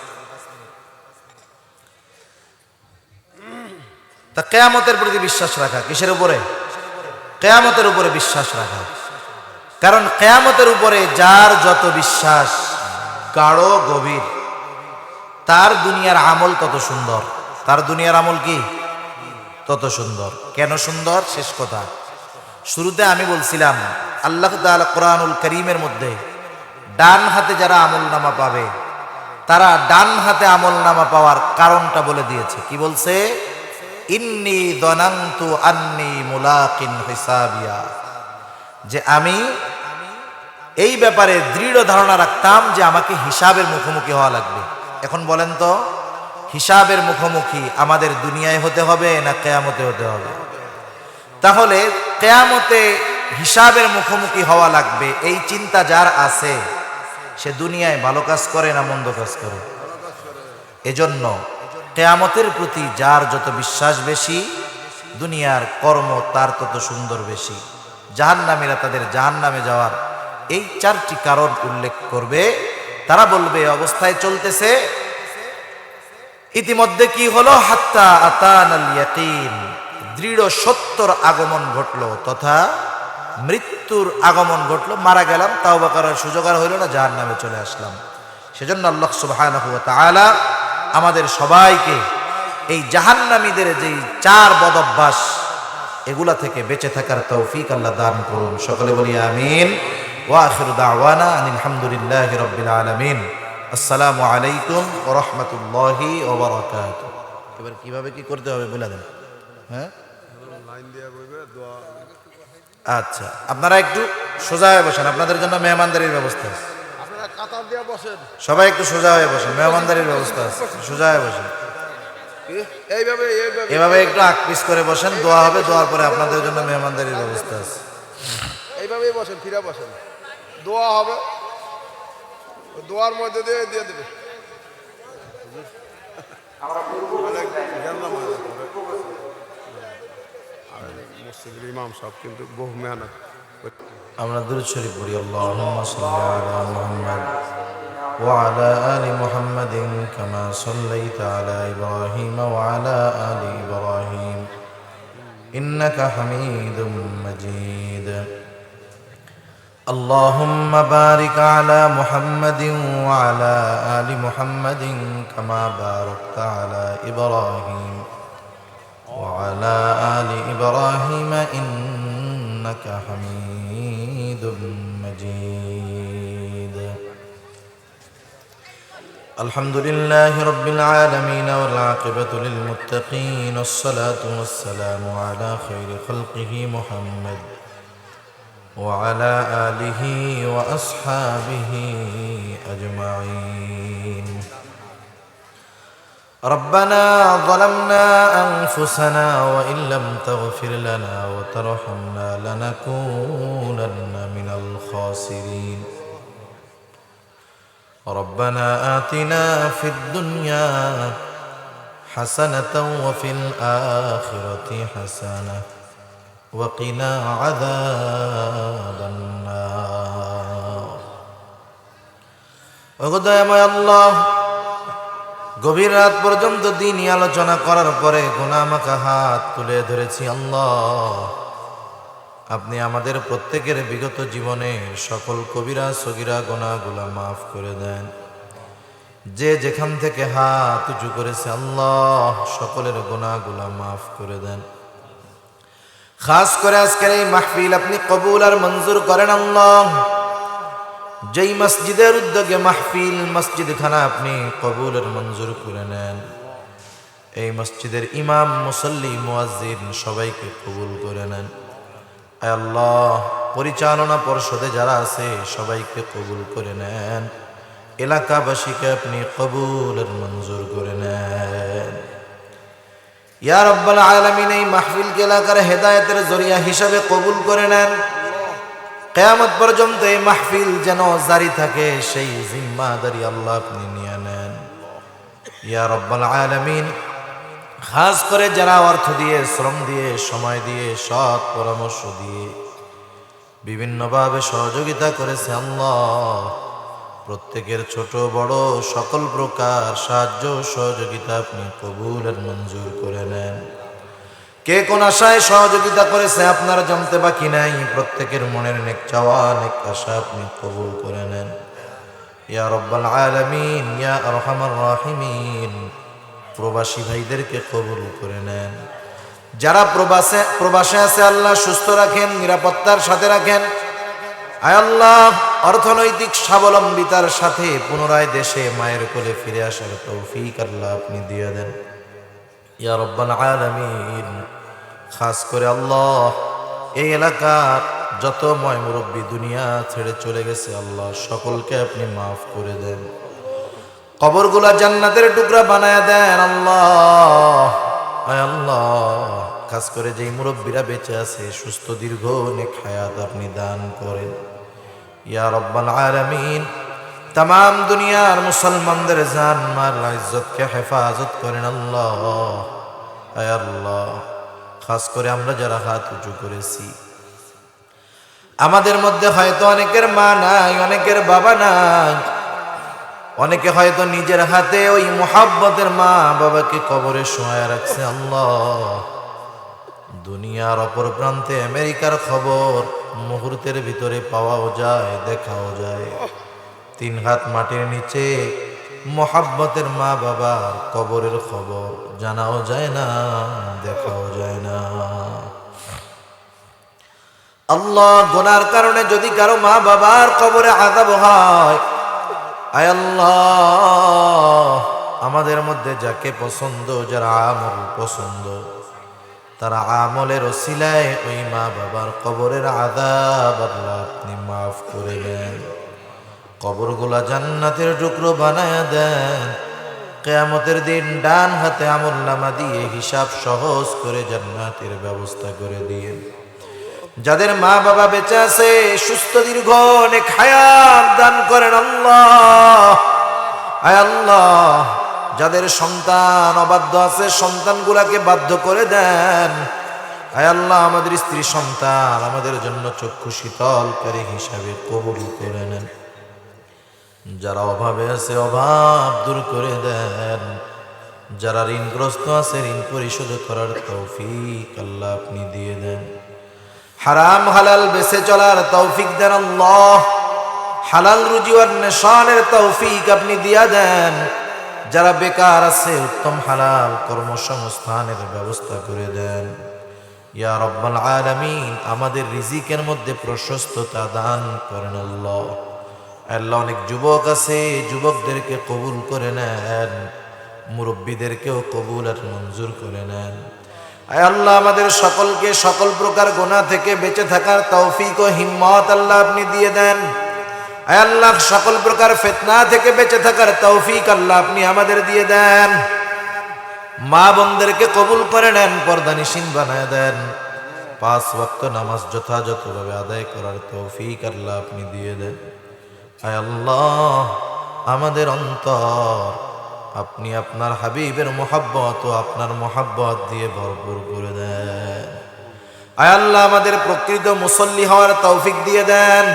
তা কিয়ামতের প্রতি বিশ্বাস রাখা, কিসের উপরে? কিয়ামতের উপরে বিশ্বাস রাখা। কারণ কিয়ামতের উপরে যার যত বিশ্বাস গাঢ় গভীর, তার দুনিয়ার আমল তত সুন্দর। তার দুনিয়ার আমল কি? তত সুন্দর। কেন সুন্দর? শেষ কথা। শুরুতে আমি বলছিলাম, আল্লাহ তাআলা কোরআনুল কারীমের মধ্যে ডান হাতে যারা আমলনামা পাবে, তারা ডান হাতে আমলনামা পাওয়ার কারণটা বলে দিয়েছে। কি বলছে? ইন্নী যানানতু আন্নী মুলাকিন হিসাবিয়া, যে আমি এই ব্যাপারে দৃঢ় ধারণা রাখতাম যে আমাকে হিসাবের মুখোমুখি হওয়া লাগবে। এখন বলেন তো, হিসাবের মুখোমুখি আমাদের দুনিয়ায় হতে হবে না কিয়ামতে হতে হবে? তাহলে কিয়ামতে হিসাবের মুখোমুখি হওয়া লাগবে, এই চিন্তা যার আছে, সে দুনিয়ায় ভালো কাজ করে না মন্দ কাজ করে? এজন্য কিয়ামতের প্রতি যার যত বিশ্বাস বেশি, দুনিয়ার কর্ম তার তত সুন্দর বেশি। জাহান্নামীরা তাদের জাহান্নামে যাওয়ার এই 4টি কারণ উল্লেখ করবে। তারা বলবে অবস্থায় চলতেছে, ইতিমধ্যে কি হলো? হাত্তা আতানাল ইয়াকিন, দৃঢ় সত্যর আগমন ঘটলো, তথা মৃত্যুর আগমন ঘটলো। মারা গেলাম, তাওবা করার সুযোগ আর হইল না, জাহান্নামে চলে আসলাম। সেজন্য আল্লাহ সুবহানাহু ওয়া তাআলা আমাদের সবাইকে এই জাহান্নামীদের যেই 4 বদ অভ্যাস, এগুলা থেকে বেঁচে থাকার তৌফিক আল্লাহ দান করুন। সকলে বলি আমিন। ওয়া আখিরু দাওয়ানা আনিল হামদুলিল্লাহি রাব্বিল আলামিন। আসসালামু আলাইকুম ওয়া রাহমাতুল্লাহি ওয়া বারাকাতুহু। এবার কিভাবে কি করতে হবে বলে দেন। হ্যাঁ, আচ্ছা, আপনারা একটু সোজা হয়ে বসেন, আপনাদের জন্য মেহমানদারির ব্যবস্থা আছে। সবাই একটু সোজা হয়ে বসেন, মেহমানদারির ব্যবস্থা আছে, সোজা হয়ে বসেন। এভাবে একটু আকপিস করে বসেন, দোয়া হবে, দোয়ার পরে আপনাদের জন্য মেহমানদারির ব্যবস্থা আছে। এইভাবেই বসেন, ফিরে বসেন, দোয়া হবে, দোয়ার মধ্যে দিয়ে দিয়ে দেবে। মসজিদের ইমাম সাহেব কিন্তু বহু মেহনত। আমরা দুরূদ শরীফ পড়ি। আল্লাহুম্মা সাল্লি আলা মুহাম্মাদ ওয়া আলা আলি মুহাম্মাদ محمد كما صليت على إبراهيم وعلى آل إبراهيم إنك حميد مجيد اللهم بارك على محمد وعلى آل محمد كما باركت على إبراهيم وعلى آل إبراهيم إنك حميد مجيد الحمد لله رب العالمين والعاقبة للمتقين والصلاة والسلام على خير خلقه محمد وعلى آله وأصحابه أجمعين ربنا ظلمنا أنفسنا وإن لم تغفر لنا وترحمنا لنكونن من الخاسرين ربنا آتنا في الدنيا حسنة وفي الآخرة حسنة وقنا عذاب النار وقدامي الله গভীর রাত পর্যন্ত দিনই আলোচনা করার পরে গুনাহমাখা হাত তুলে ধরেছি আল্লাহ আপনি আমাদের প্রত্যেকের বিগত জীবনের সকল কবিরা সগীরা গুনাহগুলো মাফ করে দেন যে যেখান থেকে হাত উঁচু করেছে আল্লাহ সকলের গুনাহগুলো মাফ করে দেন খাস করে আজকের এই মাহফিল আপনি কবুল আর মঞ্জুর করেন আল্লাহ যেই মসজিদের উদ্যোগে মাহফিল মসজিদ খানা আপনি কবুল আর মঞ্জুর করে নেন এই মসজিদের ইমাম মুসল্লি মুয়াজ্জিন সবাইকে কবুল করে নেন আয় আল্লাহ পরিচালনা পর্ষদে যারা আছে সবাইকে কবুল করে নেন এলাকাবাসীকে আপনি কবুল আর মঞ্জুর করে নেন ইয়া রাব্বাল আলামিন এই মাহফিলকে এলাকার হেদায়েতের জরিয়া হিসাবে কবুল করে নেন কিয়ামত পর্যন্ত এই মাহফিল যেন জারি থাকে সেই জিম্মাদারি আল্লাহ আপনি নিয়ে নেন ইয়া রাব্বাল আলামিন খাস করে যারা অর্থ দিয়ে শ্রম দিয়ে সময় দিয়ে সৎ পরামর্শ দিয়ে বিভিন্নভাবে সহযোগিতা করেছে আল্লাহ প্রত্যেকের ছোট বড় সকল প্রকার সাহায্য সহযোগিতা আপনি কবুল আর মঞ্জুর করে নেন কে কোন আশায় সহযোগিতা করেছে আপনার জানতে বাকি নাই প্রত্যেকের মনের নেক চাওয়া নেক আশা আপনি কবুল করে নেন ইয়া রাব্বাল আলামিন ইয়া আরহামার রাহিমিন প্রবাসী ভাইদেরকে কবুল করে নেন যারা প্রবাসে আছে আল্লাহ সুস্থ রাখেন নিরাপত্তার সাথে রাখেন আয় আল্লাহ অর্থনৈতিক স্বাবলম্বিতার সাথে পুনরায় দেশে মায়ের কোলে ফিরে আসার তৌফিক আল্লাহ আপনি দিয়ে দেন ইয়া রাব্বাল আলামিন খাস করে আল্লাহ এই এলাকার যত ময় মুরব্বী দুনিয়া ছেড়ে চলে গেছে আল্লাহ সকলকে আপনি মাফ করে দেন কবরগুলা জান্নাতের টুকরা বানায়া দেন আল্লাহ আয় আল্লাহ খাস করে যেই মুরব্বীরা বেঁচে আছে সুস্থ দীর্ঘ নেক হায়াত আপনি দান করেন ইয়া রাব্বাল আলামিন तमाम दुनियार मुसलमानদের জান মাল ইজ্জতকে হেফাজত করেন আল্লাহ আয় আল্লাহ খাস করে আমরা যারা হাত উঁচু করেছি আমাদের মধ্যে হয়তো অনেকের মা নাই অনেকের বাবা নাই অনেকে হয়তো নিজের হাতে ওই মুহাব্বতের মা বাবাকে কবরে শোয়ায় রাখছে আল্লাহ দুনিয়ার অপর প্রান্তে আমেরিকার খবর মুহূর্তের ভিতরে পাওয়াও যায় দেখাও যায় 3 হাত মাটির নিচে মুহাব্বতের মা বাবার কবরের খবর জানাও যায় না দেখাও যায় না আল্লাহ গুনার কারণে যদি কারো মা বাবার কবরে আযাব হয় আয় আল্লাহ আমাদের মধ্যে যাকে পছন্দ যারা আমল পছন্দ তারা আমলের ওসিলায় ওই মা বাবার কবরের আযাব আল্লাহ আপনি মাফ করে দেন কবরগুলা জান্নাতের টুকরো বানায়া দেন কিয়ামতের দিন ডান হাতে আমলনামা দিয়ে হিসাব সহজ করে জান্নাতের ব্যবস্থা করে দিয়েন যাদের মা বাবা বেঁচে আছে সুস্থ দীর্ঘ নেক হায়াত দান করেন আল্লাহ আয় আল্লাহ যাদের সন্তান অবাধ্য আছে সন্তানগুলাকে বাধ্য করে দেন আয় আল্লাহ আমাদের স্ত্রী সন্তান আমাদের জন্য চক্ষু শীতলকারী হিসাবে কবুল করে নেন যারা অভাবে আছে অভাব দূর করে দেন, যারা ঋণগ্রস্ত আছে ঋণ পরিশোধ করার তৌফিক আল্লাহ আপনি দিয়ে দেন। হারাম হালাল বেঁচে চলার তৌফিক দেন আল্লাহ। হালাল রুজি আর নেশানের তৌফিক আপনি দিয়া দেন। যারা বেকার আছে উত্তম হালাল কর্মসংস্থানের ব্যবস্থা করে দেন। ইয়া রব্বাল আলামিন, আমাদের রিজিকের মধ্যে প্রশস্ততা দান করেন আল্লাহ। আল্লাহ, অনেক যুবক আছে, যুবকদেরকে কবুল করে নেন, মুরব্বীদেরকেও কবুল আর মঞ্জুর করে নেন। আয় আল্লাহ, আমাদের সকলকে সকল প্রকার গুনাহ থেকে বেঁচে থাকার তৌফিক ও হিম্মত আল্লাহ আপনি দিয়ে দেন। আয় আল্লাহ, সকল প্রকার ফিতনা থেকে বেঁচে থাকার তৌফিক আল্লাহ আপনি আমাদের দিয়ে দেন। মা বোনদেরকে কবুল করে নেন, পর্দানিশীন বানায় দেন। 5 ওয়াক্ত নামাজ যথাযথভাবে আদায় করার তৌফিক আল্লাহ আপনি দিয়ে দেন। আয় আল্লাহ, আমাদের অন্তর আপনি আপনার হাবিবের মোহাব্বত ও আপনার মোহাব্বত দিয়ে ভরপুর করে দেন। আয় আল্লাহ, আমাদের প্রকৃত মুসল্লি হওয়ার তৌফিক দিয়ে দেন।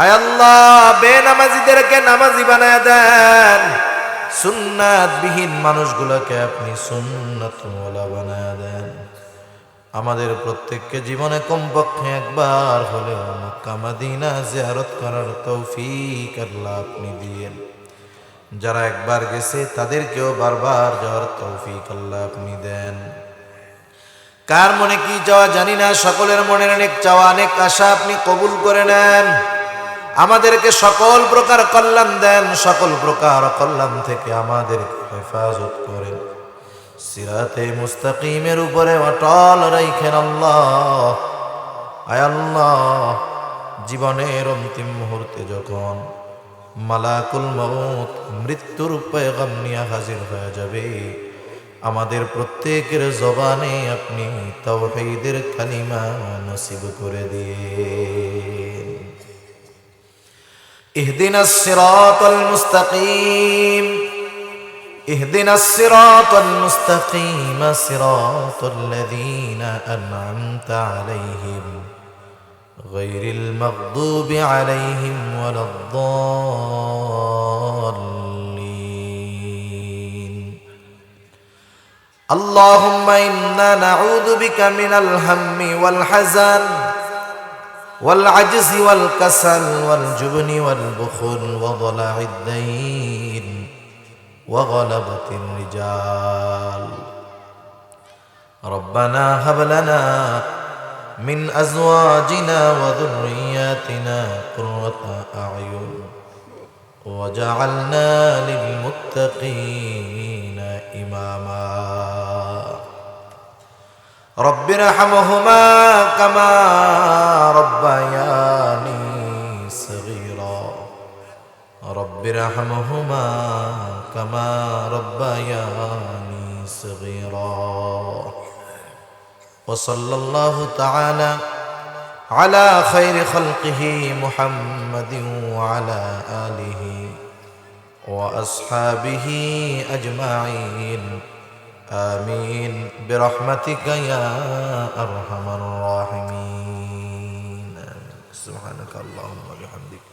আয় আল্লাহ, বেনামাজিদেরকে নামাজি বানায় দেন। সুন্নাতবিহীন মানুষগুলোকে আপনি সুন্নাতওয়ালা বানায় দেন। আমাদের প্রত্যেককে জীবনে কমপক্ষে একবার হলেও মক্কা মদিনা জিয়ারত করার তৌফিক আল্লাহ আপনি দিয়েন। যারা একবার গেছে তাদেরকেও বারবার যাওয়ার তৌফিক আল্লাহ আপনি দেন। কার মনে কি চাওয়া জানি না, সকলের মনের অনেক চাওয়া অনেক আশা আপনি কবুল করে নেন। আমাদেরকে সকল প্রকার কল্যাণ দেন, সকল প্রকার কল্যাণ থেকে আমাদের হেফাজত করেন। সিরাতে মুস্তাকিমের উপরে অটল রাখেন আল্লাহ। আয় আল্লাহ, জীবনের অন্তিম মুহূর্তে যখন মালাকুল মউত মৃত্যুর পয়গাম নিয়ে হাজির হয়ে যাবে, আমাদের প্রত্যেকের জবানে আপনি তাওহীদের কালিমা নসিব করে দিন। ইহদিনাস সিরাতাল মুস্তাকিম, ইহদিনাস সিরাতাল মুস্তাকিম, সিরাতাল লাযীনা আন'আমতা আলাইহিম গায়রিল মাগদুবি আলাইহিম ওয়ালাদ-দাল্লিন। আল্লাহুম্মা ইন্না নাউযু বিকা মিনাল হাম্মি ওয়াল হাযান والعجز والكسل والجبن والبخل وضلع الدين وغلبة الرجال. ربنا هب لنا من أزواجنا وذرياتنا قرة أعين وجعلنا للمتقين إماما. رب ارحمهما كما ربياني صغيرا. رب ارحمهما كما ربياني صغيرا. وصلى الله تعالى على خير خلقه محمد وعلى آله وأصحابه أجمعين. آمين برحمتك يا أرحم الراحمين. سبحانك اللهم وبحمدك.